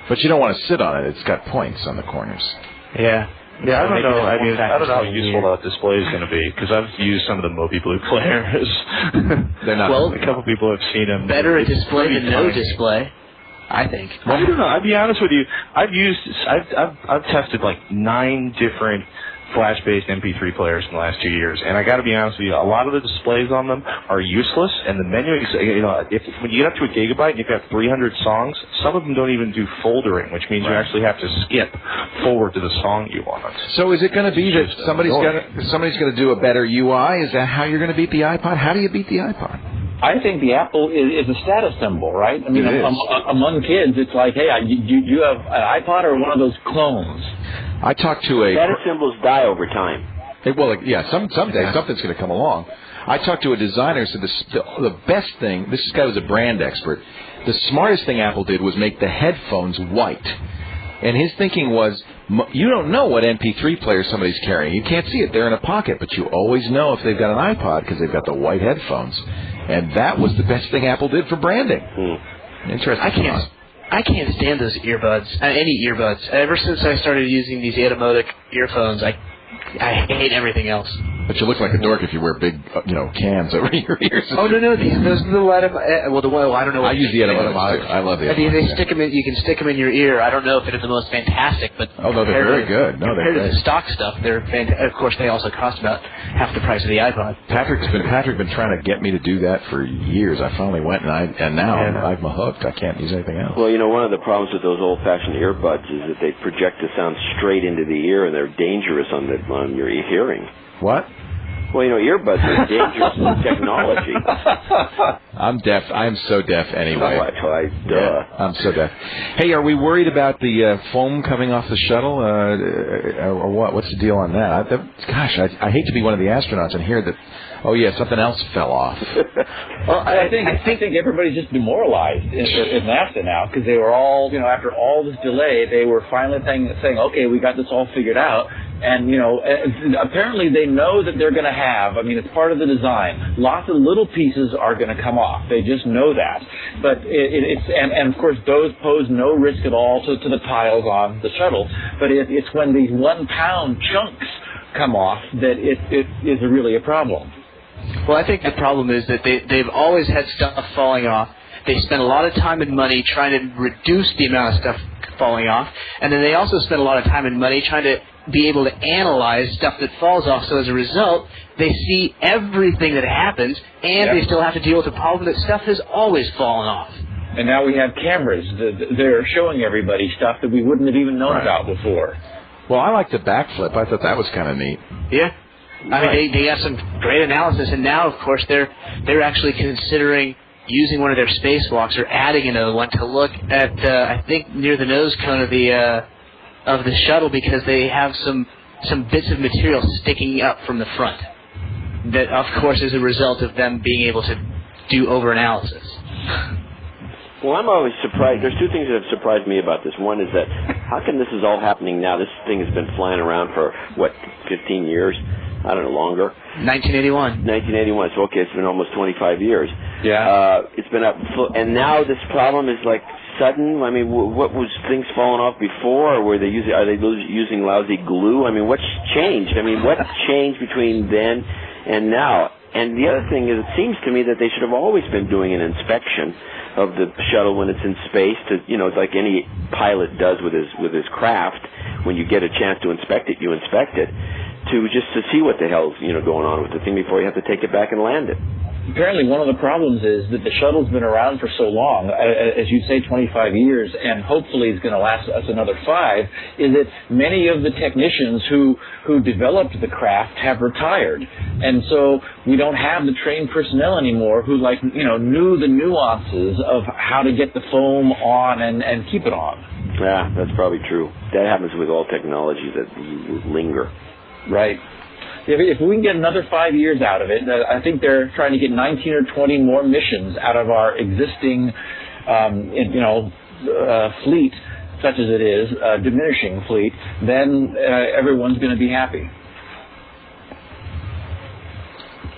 But you don't want to sit on it. It's got points on the corners. Yeah. Yeah, I don't know. I don't know how useful that display is going to be because I've used some of the Moby Blue players. They're not. Well, a couple people have seen them. Better a display than no display, I think. Well, I don't know. I'll be honest with you. I've tested like 9 different flash-based MP3 players in the last 2 years, and I got to be honest with you, a lot of the displays on them are useless, and the menu, when you get up to a gigabyte and you've got 300 songs, some of them don't even do foldering, which means you actually have to skip forward to the song you want. So is it going to be that somebody's going to do a better UI? Is that how you're going to beat the iPod? How do you beat the iPod? I think the Apple is a status symbol, right? I mean, among kids, it's like, hey, you have an iPod or one of those clones. I talked to a... Status symbols die over time. Someday something's going to come along. I talked to a designer who said the best thing, this guy was a brand expert, the smartest thing Apple did was make the headphones white. And his thinking was, you don't know what MP3 player somebody's carrying. You can't see it. They're in a pocket, but you always know if they've got an iPod because they've got the white headphones. And that was the best thing Apple did for branding. Interesting. I can't stand those earbuds, any earbuds. Ever since I started using these Automotive earphones, I hate everything else. But you look like a dork if you wear big, cans over your ears. Oh, no, those are the I don't know. I use the Automotive. I love the Automotive. They stick them in. You can stick them in your ear. I don't know if they're the most fantastic, but oh no, they're very good. No, compared to the stock stuff, they're fantastic. Of course, they also cost about half the price of the iPod. Patrick's been trying to get me to do that for years. I finally went, and now I'm hooked. I can't use anything else. Well, one of the problems with those old-fashioned earbuds is that they project the sound straight into the ear, and they're dangerous on your hearing. What? Well, earbuds are dangerous technology. I'm deaf. I'm so deaf anyway. I'm so deaf. Hey, are we worried about the foam coming off the shuttle, or what? What's the deal on that? I hate to be one of the astronauts and hear that. Oh yeah, something else fell off. Well, I think everybody's just demoralized in NASA now because they were all, after all this delay, they were finally saying, okay, we got this all figured out. And, apparently they know that they're going to have, it's part of the design. Lots of little pieces are going to come off. They just know that. But and of course, those pose no risk at all to the tiles on the shuttle. But it's when these 1 pound chunks come off that it is really a problem. Well, I think the problem is that they've always had stuff falling off. They spend a lot of time and money trying to reduce the amount of stuff falling off. And then they also spend a lot of time and money trying to be able to analyze stuff that falls off. So as a result, they see everything that happens, and they still have to deal with the problem that stuff has always fallen off. And now we have cameras. They're showing everybody stuff that we wouldn't have even known about before. Well, I like the backflip. I thought that was kind of neat. Yeah. They have some great analysis, and now, of course, they're actually considering using one of their spacewalks or adding another one to look at, I think, near the nose cone of the shuttle because they have some bits of material sticking up from the front. That, of course, is a result of them being able to do over-analysis. Well, I'm always surprised. There's 2 things that have surprised me about this. One is that how come this is all happening now? This thing has been flying around for, 15 years? I don't know, longer. 1981. 1981. So, okay, it's been almost 25 years. Yeah. It's been up, and now this problem is like sudden. What was things falling off before, or are they using lousy glue? What's changed? What changed between then and now? And the other thing is, it seems to me that they should have always been doing an inspection of the shuttle when it's in space. It's like any pilot does with his craft. When you get a chance to inspect it, you inspect it to see what the hell's going on with the thing before you have to take it back and land it. Apparently, one of the problems is that the shuttle's been around for so long, as you say, 25 years, and hopefully it's going to last us another 5, is that many of the technicians who developed the craft have retired. And so we don't have the trained personnel anymore who, knew the nuances of how to get the foam on and keep it on. Yeah, that's probably true. That happens with all technologies that linger. Right. If we can get another 5 years out of it, I think they're trying to get 19 or 20 more missions out of our existing, fleet, such as it is, diminishing fleet, then everyone's going to be happy.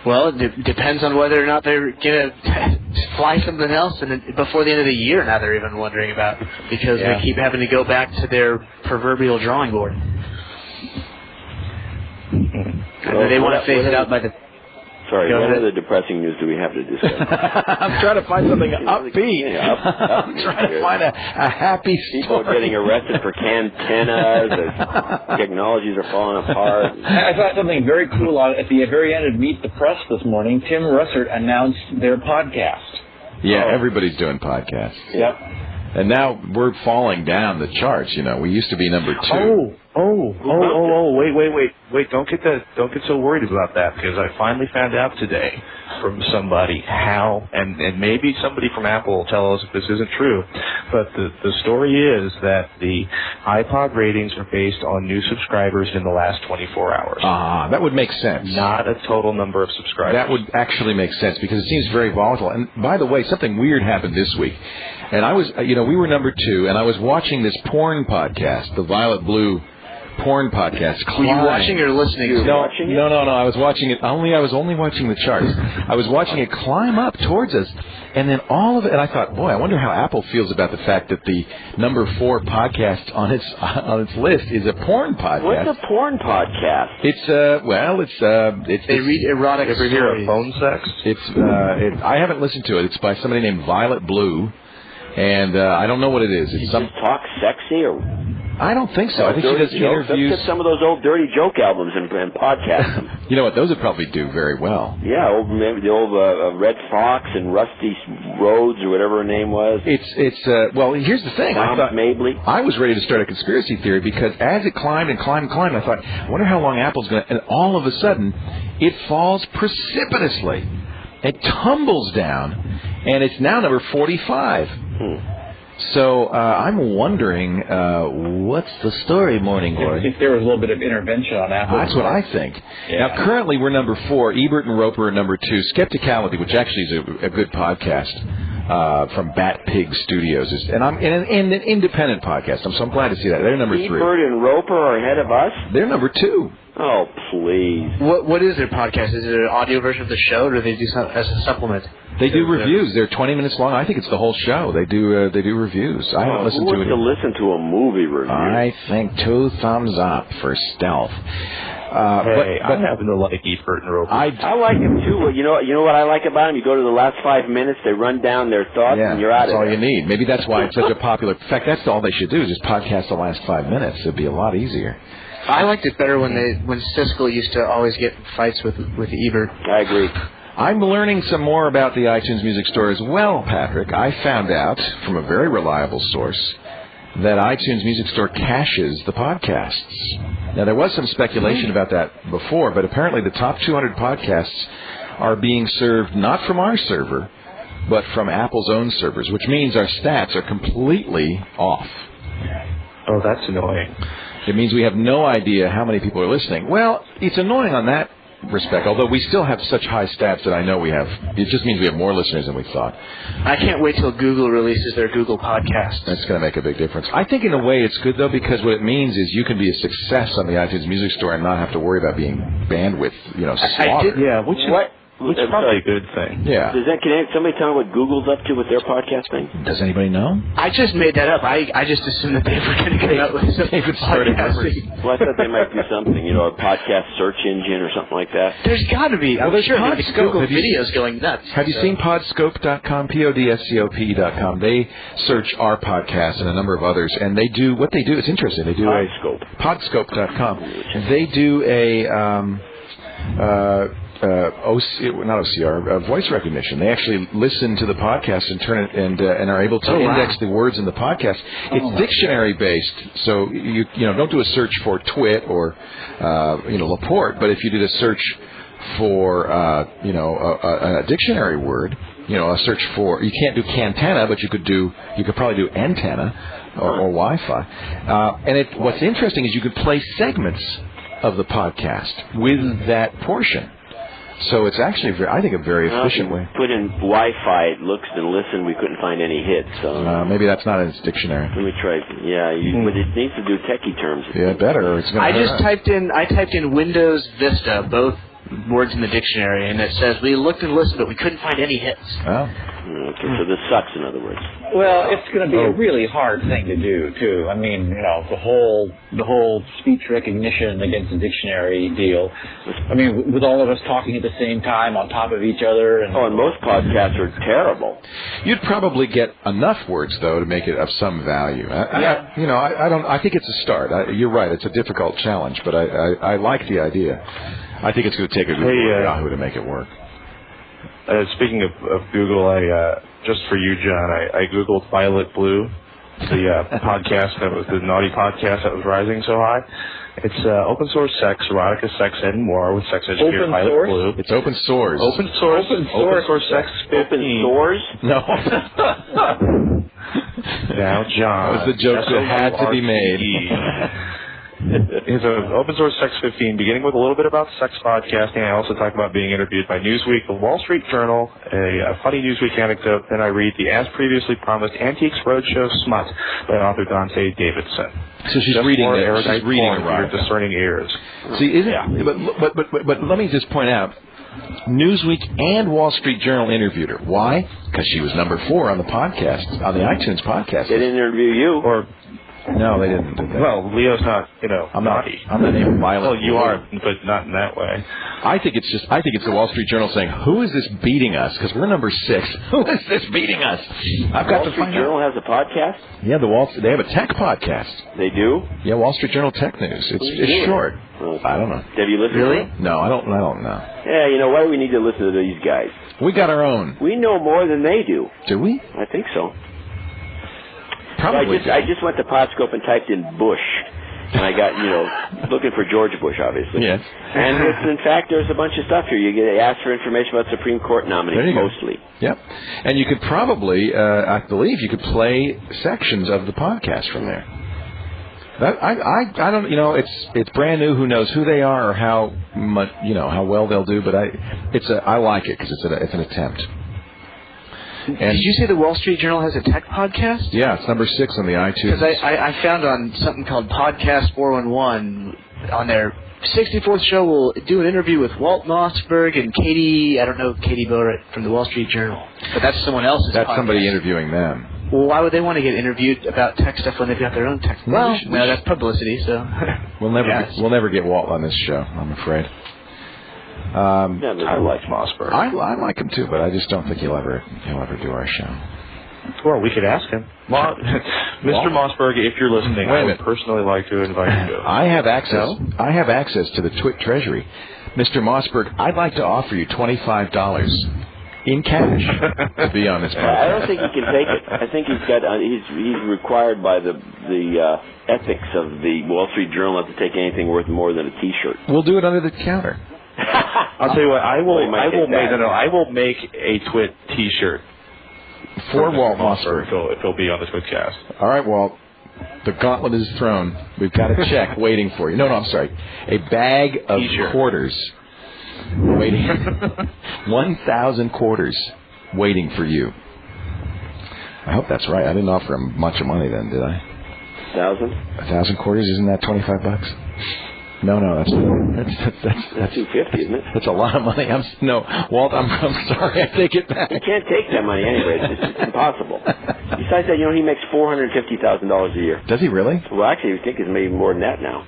Well, it depends on whether or not they're going to fly something else before the end of the year. Now they're even wondering about, because they keep having to go back to their proverbial drawing board. They want to phase it out by the... Sorry, what other depressing news do we have to discuss? I'm trying to find something upbeat. I'm trying to find a happy story. People are getting arrested for cantenas. Technologies are falling apart. I thought something very cool at the very end of Meet the Press this morning. Tim Russert announced their podcast. Yeah, everybody's doing podcasts. Yep. And now we're falling down the charts. We used to be number 2. Wait! Don't get so worried about that, because I finally found out today from somebody how, and maybe somebody from Apple will tell us if this isn't true, but the story is that the iPod ratings are based on new subscribers in the last 24 hours. That would make sense. Not a total number of subscribers. That would actually make sense, because it seems very volatile. And by the way, something weird happened this week. And I was, we were number 2, and I was watching this porn podcast, the Violet Blue porn podcast. Were you watching or listening? No. I was watching it. I was only watching the charts. I was watching it climb up towards us, and then all of it. And I thought, boy, I wonder how Apple feels about the fact that the number 4 podcast on its list is a porn podcast. What's a porn podcast? It's they read erotic Ever stories. hear of phone sex? I haven't listened to it. It's by somebody named Violet Blue. And I don't know what it is. It's just talk sexy, or I don't think so. I think she does interviews. Let's get some of those old dirty joke albums and podcast them. You know what? Those would probably do very well. Yeah, maybe the old Red Fox and Rusty Rhodes or whatever her name was. Well, here's the thing. I thought Mabley. I was ready to start a conspiracy theory, because as it climbed and climbed, I thought, I wonder how long Apple's going to. And all of a sudden, it falls precipitously. It tumbles down, and it's now number 45. So I'm wondering, what's the story, Morning Glory? If there was a little bit of intervention on Apple. That's what I think. Yeah. Now, currently, we're number 4. Ebert and Roper are number 2. Skepticality, which actually is a good podcast from Bat Pig Studios, and I'm in an independent podcast. So I'm glad to see that. They're number 3. Ebert and Roper are ahead of us? They're number 2. Oh, please. What is their podcast? Is it an audio version of the show, or do they do something as a supplement? They do reviews. They're 20 minutes long. I think it's the whole show. They do reviews. I haven't listened to it. Who wants to listen to a movie review? I think 2 thumbs up for Stealth. I happen to like Ebert and Roper. I like him too. You know what I like about him? You go to the last 5 minutes, they run down their thoughts, and you're out of there. That's all you need. Maybe that's why it's such a popular. In fact, that's all they should do is just podcast the last 5 minutes. It'd be a lot easier. I liked it better when Siskel used to always get in fights with Ebert. I agree. I'm learning some more about the iTunes Music Store as well, Patrick. I found out from a very reliable source that iTunes Music Store caches the podcasts. Now, there was some speculation about that before, but apparently the top 200 podcasts are being served not from our server, but from Apple's own servers, which means our stats are completely off. Oh, that's annoying. It means we have no idea how many people are listening. Well, it's annoying on that respect, although we still have such high stats that I know we have. It just means we have more listeners than we thought. I can't wait till Google releases their Google Podcasts. That's going to make a big difference. I think in a way it's good, though, because what it means is you can be a success on the iTunes Music Store and not have to worry about being bandwidth, slaughtered. Which is probably a good thing. Yeah. Can somebody tell me what Google's up to with their podcast thing? Does anybody know? I just made that up. I just assumed that they were going to come out with some David started podcasting. Well, I thought they might do something, a podcast search engine or something like that. There's got to be. I'm there's sure Podscope. Google videos going nuts. Have you seen Podscope.com, Podscope.com? They search our podcast and a number of others, and they do, what they do, it's interesting, they do Podscope.com. They do voice recognition. They actually listen to the podcast and turn it and are able to index the words in the podcast. It's dictionary based, so you don't do a search for TWiT or Laporte, but if you did a search for a dictionary word, a search for, you can't do cantana, but you could probably do antenna or Wi-Fi. And what's interesting is you could play segments of the podcast with that portion. So it's actually, I think, a very efficient way. Put in Wi-Fi, it looks and listen, we couldn't find any hits. So maybe that's not in its dictionary. Let me try. Yeah, but it needs to do techie terms. Yeah, better. Or it's I just typed in Windows Vista, both words in the dictionary, and it says we looked and listened, but we couldn't find any hits. Oh. Okay, so this sucks, in other words. Well, it's going to be a really hard thing to do, too. I mean, the whole speech recognition against the dictionary deal. I mean, with all of us talking at the same time on top of each other. And most podcasts are terrible. You'd probably get enough words, though, to make it of some value. I think it's a start. You're right. It's a difficult challenge, but I like the idea. I think it's going to take a Google or Yahoo to make it work. Speaking of Google, just for you, John, I Googled Violet Blue, the podcast that was the naughty podcast that was rising so high. It's open source sex, erotica, sex, and more with sex educator Violet Blue. It's open source. Open source sex 15. Open source? No. Now, John. That was the joke that had to be made. It's an open source sex 15, beginning with a little bit about sex podcasting. I also talk about being interviewed by Newsweek, the Wall Street Journal, a funny Newsweek anecdote. Then I read the As Previously Promised Antiques Roadshow Smut by author Dante Davidson. So she's reading it. She's reading it for your discerning ears. See, but let me just point out, Newsweek and Wall Street Journal interviewed her. Why? Because she was number 4 on the podcast, on the iTunes podcast. They didn't interview you. No, they didn't. Did they? Well, Leo's not, I'm naughty. I'm not even violent. Well, you are, but not in that way. I think it's the Wall Street Journal saying, "Who is this beating us? Because we're number 6. Who is this beating us?" I've got to find out. Wall Street Journal has a podcast. Yeah, they have a tech podcast. They do. Yeah, Wall Street Journal Tech News. It's short. I don't know. Have you listened? Really? To it? No, I don't know. Yeah, why do we need to listen to these guys? We got our own. We know more than they do. Do we? I think so. Probably. I just went to Podscope and typed in Bush, and I got, looking for George Bush, obviously. Yes. And in fact, there's a bunch of stuff here. You get asked for information about Supreme Court nominees, mostly. Yep. And you could probably, I believe, you could play sections of the podcast from there. I don't, it's brand new. Who knows who they are or how much, how well they'll do. But I like it because it's an attempt. And did you say the Wall Street Journal has a tech podcast? Yeah, it's number 6 on the iTunes. Because I found on something called Podcast 411 on their 64th show, we'll do an interview with Walt Mossberg and Katie Borat from the Wall Street Journal. But that's someone else's That's podcast. somebody interviewing them. Well, why would they want to get interviewed about tech stuff when they've got their own tech? Well, that's publicity, so... We'll never get Walt on this show, I'm afraid. I like Mossberg. I like him too, but I just don't think he'll ever do our show. Well, we could ask him. Mr. Mossberg, if you're listening, I would personally like to invite you. I have access. No? I have access to the TWiT treasury. Mr. Mossberg, I'd like to offer you $25 in cash to be on this podcast. I don't think he can take it. I think he's required by the ethics of the Wall Street Journal not to take anything worth more than a T-shirt. We'll do it under the counter. I'll tell you what. I will make a TWiT T-shirt for Walt Mossberg. If he'll be on the TWiTcast. All right, Walt. The gauntlet is thrown. We've got a check waiting for you. No, I'm sorry. A bag of quarters waiting. 1,000 quarters waiting for you. I hope that's right. I didn't offer him much of money then, did I? 1,000? 1,000 quarters? Isn't that $25? No, that's 250, isn't it? That's a lot of money. Walt, I'm sorry, I take it back. You can't take that money anyway. It's impossible. Besides that, he makes $450,000 a year. Does he really? Well, actually, I think he's maybe more than that now.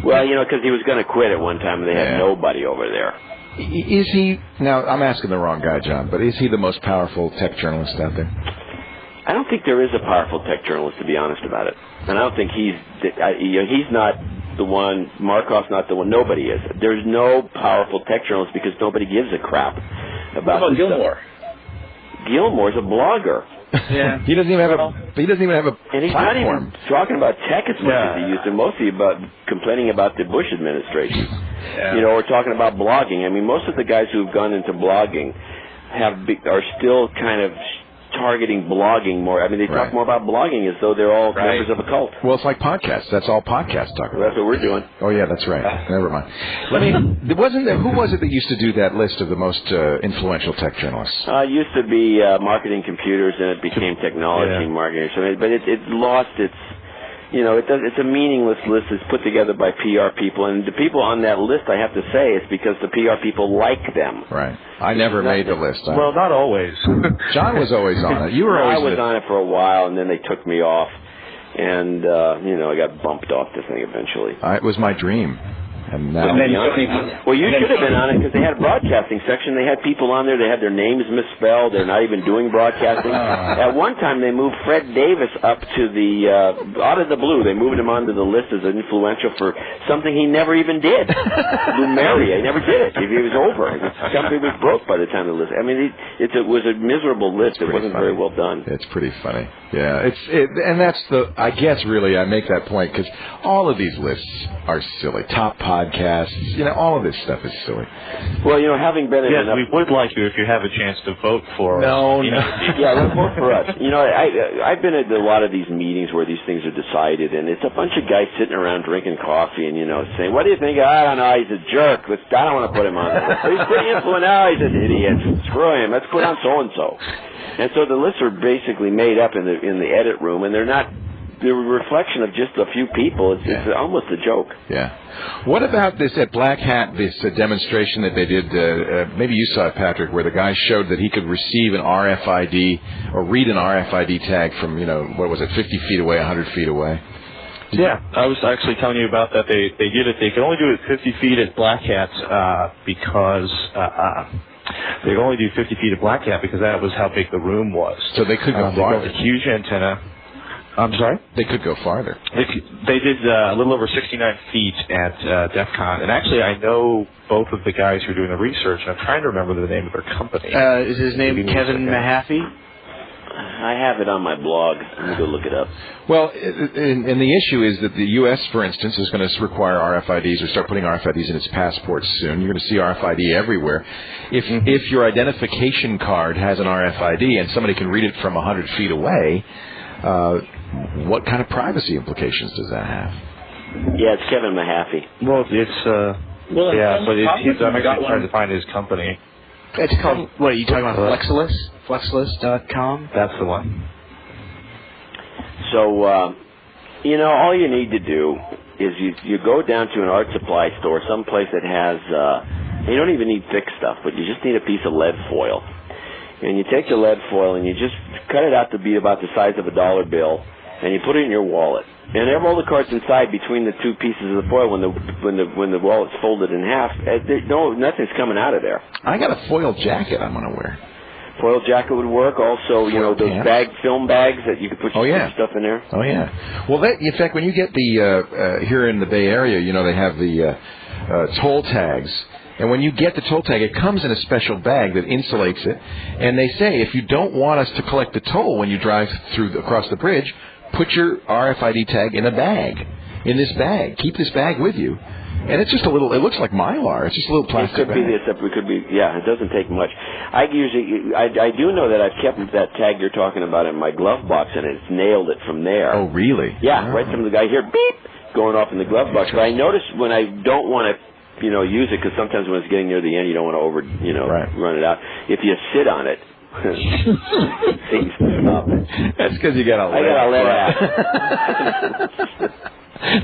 Well, because he was going to quit at one time, and they had nobody over there. Is he now? I'm asking the wrong guy, John, but is he the most powerful tech journalist out there? I don't think there is a powerful tech journalist, to be honest about it. And I don't think he's not the one. Markov's not the one. Nobody is. There's no powerful tech journalist because nobody gives a crap about. What about Gilmore? Gilmore's a blogger. Yeah. He doesn't even have a. He doesn't even have a and he's platform. not even talking about tech as much as he used to. Mostly about complaining about the Bush administration. Or talking about blogging. I mean, most of the guys who've gone into blogging are still kind of targeting blogging more. I mean, they talk more about blogging as though they're all members of a cult. Well, it's like podcasts. That's all podcasts talk about. That's what we're doing. Oh, yeah, that's right. Never mind. Who was it that used to do that list of the most influential tech journalists? It used to be marketing computers, and it became technology marketing. But it lost its. It's a meaningless list. It's put together by PR people, and the people on that list, I have to say, it's because the PR people like them. Right. I never made the list. Well, not always. John was always on it. You were always. I was on it for a while, and then they took me off, and I got bumped off the thing eventually. It was my dream. And now, well, you should have been on it because they had a broadcasting section. They had people on there. They had their names misspelled. They're not even doing broadcasting. At one time, they moved Fred Davis up to the out of the blue. They moved him onto the list as influential for something he never even did. Lou Mary, he never did it. He was over. The company was broke by the time the list. I mean, it was a miserable list. It wasn't very well done. It's pretty funny. Yeah, and that's I guess really I make that point because all of these lists are silly. Top podcasts, all of this stuff is silly. Well, having been in enough... we would like you if you have a chance to vote for us. No. Yeah, vote for us. I've been at a lot of these meetings where these things are decided, and it's a bunch of guys sitting around drinking coffee and, saying, what do you think? I don't know, he's a jerk. I don't want to put him on there. He's pretty influential. No, he's an idiot. Screw him. Let's put on so-and-so. And so the lists are basically made up in the edit room, and they're not the reflection of just a few people. It's almost a joke. Yeah. What about this at Black Hat, this demonstration that they did, maybe you saw it, Patrick, where the guy showed that he could receive an RFID or read an RFID tag from, 50 feet away, 100 feet away? Yeah, I was actually telling you about that. They did it. They could only do it 50 feet at Black Hat because... they could only do 50 feet of Black Hat because that was how big the room was. So they could go farther. They built a huge antenna. I'm sorry? They could go farther. They did a little over 69 feet at DEF CON. And actually, I know both of the guys who are doing the research, and I'm trying to remember the name of their company. Is his name Kevin Mahaffey? I have it on my blog. Let me go look it up. Well, and the issue is that the U.S., for instance, is going to require RFIDs or start putting RFIDs in its passports soon. You're going to see RFID everywhere. If your identification card has an RFID and somebody can read it from 100 feet away, what kind of privacy implications does that have? Yeah, it's Kevin Mahaffey. Well, he's actually trying to find his company. It's called, what, are you talking about Flexilus? Flexilus.com? That's the one. So, all you need to do is you go down to an art supply store, someplace that has, you don't even need thick stuff, but you just need a piece of lead foil. And you take the lead foil and you just cut it out to be about the size of a dollar bill, and you put it in your wallet. And they roll the cards inside between the two pieces of the foil when the wallet's folded in half. Nothing's coming out of there. I got a foil jacket I'm going to wear. Foil jacket would work. Also, those film bags that you could put your stuff in there. Oh, yeah. Well, in fact, when you get the, here in the Bay Area, they have the toll tags. And when you get the toll tag, it comes in a special bag that insulates it. And they say, if you don't want us to collect the toll when you drive across the bridge, put your RFID tag in a bag, in this bag. Keep this bag with you. And it's just it looks like Mylar. It's just a little plastic bag. It doesn't take much. I do know that I've kept that tag you're talking about in my glove box, and it's nailed it from there. Oh, really? Yeah, right from the guy here, beep, going off in the glove box. But I notice when I don't want to, use it, because sometimes when it's getting near the end, you don't want to run it out. If you sit on it, things stop it. That's because you got a lead. I got a lead ass.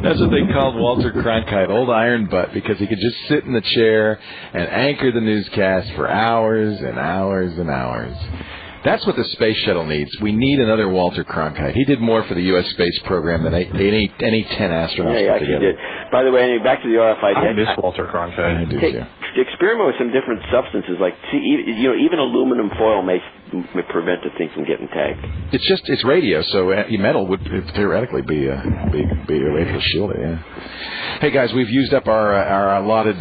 That's what they called Walter Cronkite, Old Iron Butt, because he could just sit in the chair and anchor the newscast for hours and hours and hours. That's what the space shuttle needs. We need another Walter Cronkite. He did more for the U.S. space program than any 10 astronauts. Yeah, he actually did. By the way, back to the RFID. I miss Walter Cronkite. I do too. Experiment with some different substances, like even aluminum foil may prevent the thing from getting tagged. It's radio, so metal would theoretically be able to shield it. Yeah. Hey guys, we've used up our allotted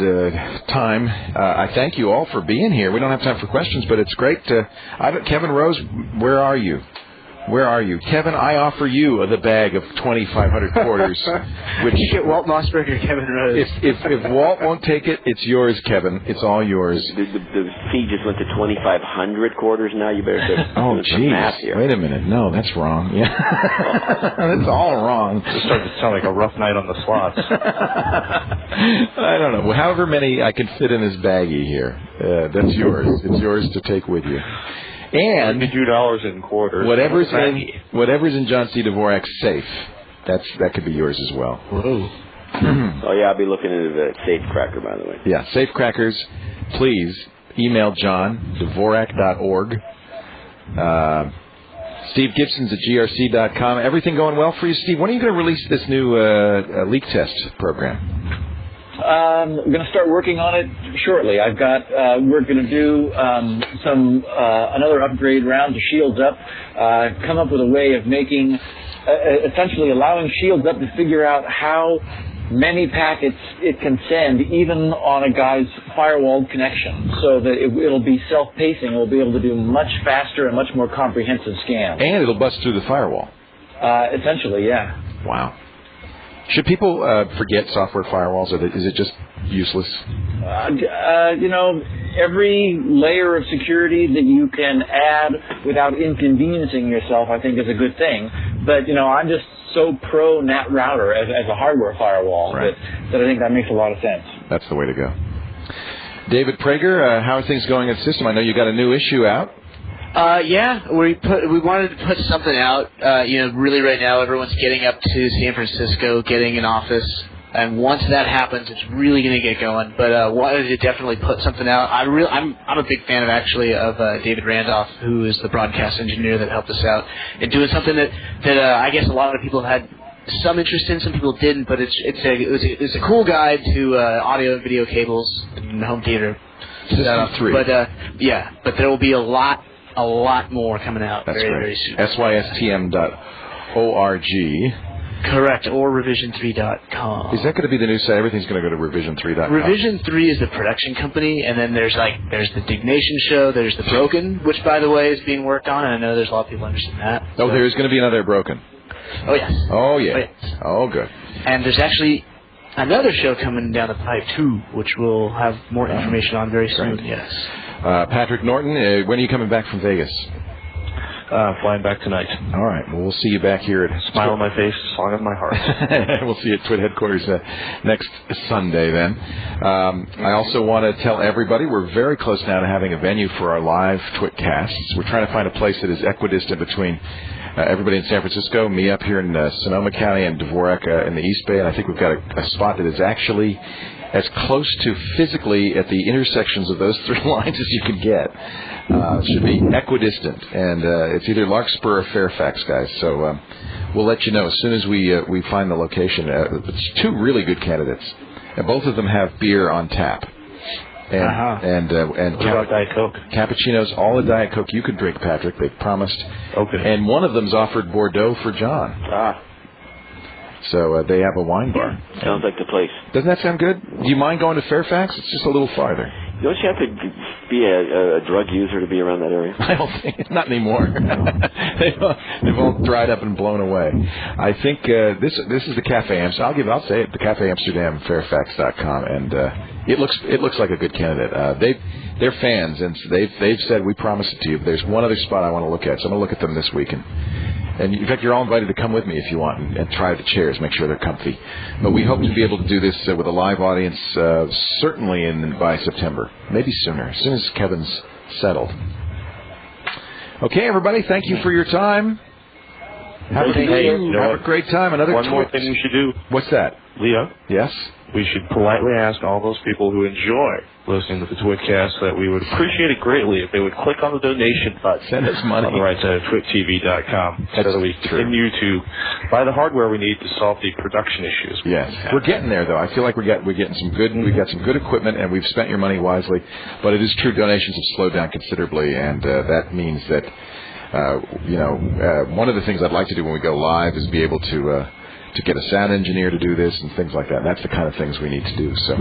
time. I thank you all for being here. We don't have time for questions, but it's great. Kevin Rose, where are you? Where are you? Kevin, I offer you the bag of 2,500 quarters. Which you get Walt Mossberger, Kevin Rose. If Walt won't take it, it's yours, Kevin. It's all yours. The fee just went to 2,500 quarters now. You better do some math here. Wait a minute. No, that's wrong. Yeah. That's all wrong. It started to sound like a rough night on the slots. I don't know. However many I can fit in this baggie here, that's yours. It's yours to take with you. And $2 in quarters. Whatever's in John C. Dvorak's safe, that could be yours as well. Whoa. Oh yeah, I'll be looking into the safe cracker, by the way. Yeah, safe crackers. Please email John Dvorak.org. Steve Gibson's at grc.com. Everything going well for you, Steve? When are you going to release this new leak test program? I'm going to start working on it shortly. We're going to do another upgrade round to Shields Up, come up with a way of making, essentially allowing Shields Up to figure out how many packets it can send, even on a guy's firewalled connection, so that it'll be self-pacing. We'll be able to do much faster and much more comprehensive scans. And it'll bust through the firewall. Essentially, yeah. Wow. Should people forget software firewalls, or is it just useless? Every layer of security that you can add without inconveniencing yourself, I think, is a good thing. But, I'm just so pro NAT router as a hardware firewall that I think that makes a lot of sense. That's the way to go. David Prager, how are things going at System? I know you got a new issue out. Yeah, we wanted to put something out. Really right now everyone's getting up to San Francisco, getting an office, and once that happens, it's really going to get going. But wanted to definitely put something out. I'm a big fan of David Randolph, who is the broadcast engineer that helped us out, and doing something that I guess a lot of people had some interest in, some people didn't. But it's a cool guide to audio and video cables and home theater. System 3. But but there will be a lot more coming out very soon. systm.org. Correct, or revision3.com. Is that going to be the new site? Everything's going to go to revision3.com. Revision 3 is the production company, and then there's the Dignation Show, there's the Broken, which, by the way, is being worked on, and I know there's a lot of people interested in that. Oh, so. There's going to be another Broken. Oh, yes. Oh, yeah. Oh, good. And there's actually another show coming down the pipe, too, which we'll have more information on very soon. Right. Yes. Patrick Norton, when are you coming back from Vegas? Flying back tonight. All right. Well, we'll see you back here at Smile on my face, song on my heart. We'll see you at TWiT headquarters next Sunday then. I also want to tell everybody we're very close now to having a venue for our live TWiT casts. We're trying to find a place that is equidistant between everybody in San Francisco, me up here in Sonoma County, and Dvorak in the East Bay. And I think we've got a spot that is actually as close to physically at the intersections of those three lines as you can get. It should be equidistant, and it's either Larkspur or Fairfax, guys. So we'll let you know as soon as we find the location. It's two really good candidates, and both of them have beer on tap. And what about Diet Coke? Cappuccinos, all the Diet Coke you could drink, Patrick. They've promised. Okay. And one of them's offered Bordeaux for John. So they have a wine bar. Sounds like the place. Doesn't that sound good? Do you mind going to Fairfax? It's just a little farther. Don't you have to be a drug user to be around that area? I don't think. Not anymore. They've all dried up and blown away. I think this is the Cafe Amsterdam. I'll say it. The Cafe Amsterdam, Fairfax.com, and it looks like a good candidate. They're fans, and they've said we promise it to you. But there's one other spot I want to look at, so I'm going to look at them this week. And in fact, you're all invited to come with me if you want and try the chairs, make sure they're comfy. But we hope to be able to do this with a live audience certainly by September, maybe sooner, as soon as Kevin's settled. Okay, everybody, thank you for your time. Have a great time. Another one more thing we should do. What's that? Leo? Yes? We should politely ask all those people who enjoy listening to the TWiTcast that we would appreciate it greatly if they would click on the donation button. Send us money. On the right side of TWiTTV.com so that we continue to buy the hardware we need to solve the production issues. Yes. We're getting there, though. I feel like we're getting some good, we've got some good equipment, and we've spent your money wisely. But it is true, donations have slowed down considerably, and that means that, one of the things I'd like to do when we go live is be able to get a sound engineer to do this and things like that. And that's the kind of things we need to do. So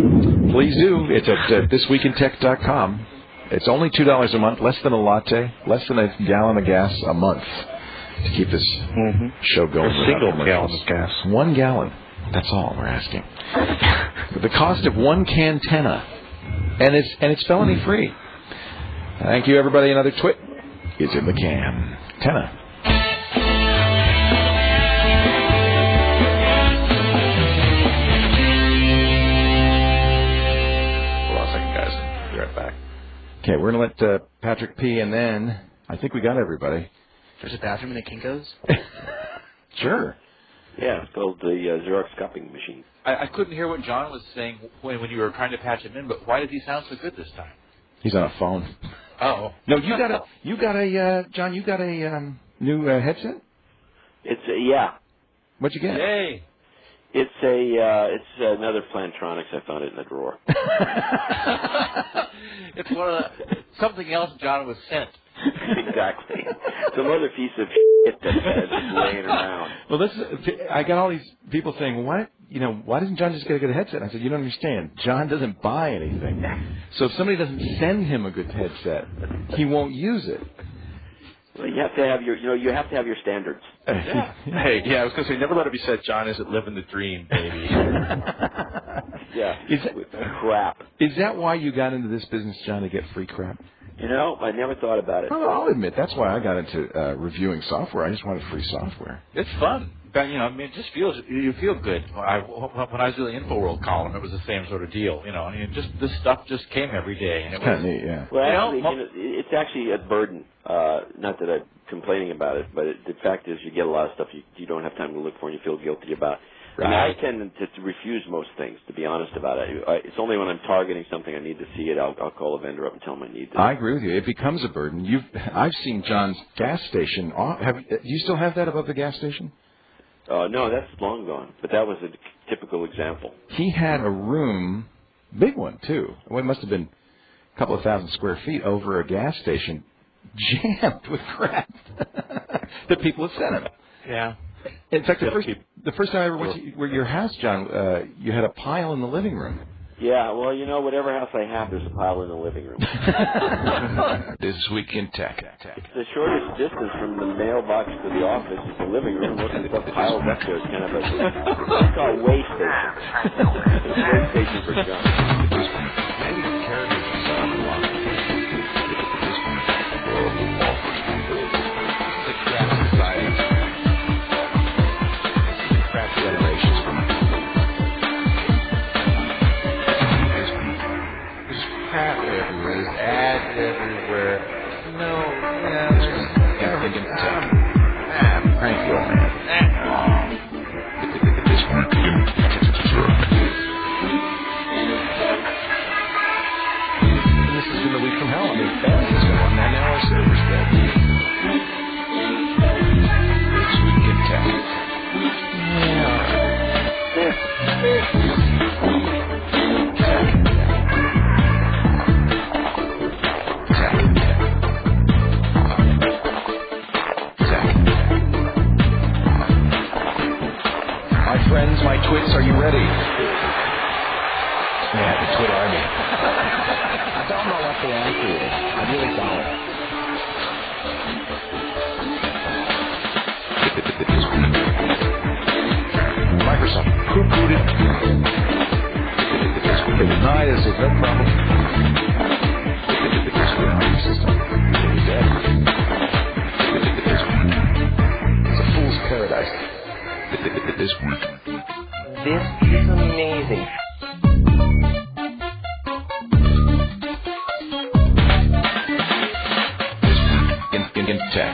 please do. It's at thisweekintech.com. It's only $2 a month, less than a latte, less than a gallon of gas a month to keep this show going. A single gallon of gas. 1 gallon. That's all we're asking. The cost of one can tenna. And it's felony free. Thank you, everybody. Another TWiT is in the can. Tenna. Okay, we're going to let Patrick pee, and then I think we got everybody. There's a bathroom in the Kinko's? Sure. Yeah, it's called the Xerox copying machine. I couldn't hear what John was saying when you were trying to patch him in, but why did he sound so good this time? He's on a phone. Oh. No, you got a John, you got a new headset? It's yeah. What'd you get? Yay. It's another Plantronics. I found it in the drawer. It's something else John was sent. Exactly. Some other piece of shit that's just laying around. Well, I got all these people saying, why doesn't John just get a good headset? I said, you don't understand. John doesn't buy anything. So if somebody doesn't send him a good headset, he won't use it. Well, you have to have your standards. Yeah. Hey, I was going to say, never let it be said John isn't living the dream, baby. Yeah. Crap. Is that why you got into this business, John, to get free crap? I never thought about it. Well, I'll admit, that's why I got into reviewing software. I just wanted free software. It's fun. But, it just you feel good. When I was doing the InfoWorld column, it was the same sort of deal. This stuff just came every day. And it was kind of neat, yeah. Well, it's actually a burden. Not that I'm complaining about it, but the fact is you get a lot of stuff you don't have time to look for and you feel guilty about. Right. I tend to refuse most things, to be honest about it. It's only when I'm targeting something I need to see it, I'll call a vendor up and tell them I need this. I agree with you. It becomes a burden. I've seen John's gas station. Do you still have that above the gas station? No, that's long gone. But that was a typical example. He had a room, big one too. It must have been a couple of thousand square feet over a gas station, jammed with crap that people had sent him. Yeah. In fact, the first time I ever went to your house, John, you had a pile in the living room. Yeah, well, whatever house I have, there's a pile in the living room. This Week in Tech. It's the shortest distance from the mailbox to the office is the living room. Most of the stuff piled up there is kind of it's called a way station. It's a way station for junk. Maybe the characters are so unlocked. The crap society. The crap generations from crap everywhere. There's ads everywhere. Thank you, man. This has been the week from hell. I mean, fast. It's been on 9-hour servers dead. This week in tech. Friends, my twits, are you ready? Yeah, the twit army. I don't know what the answer is. I really don't. Microsoft poo-pooed it. They denied us, there's no problem. System. It's dead. It's a fool's paradise. This week. This is amazing. This week in tech.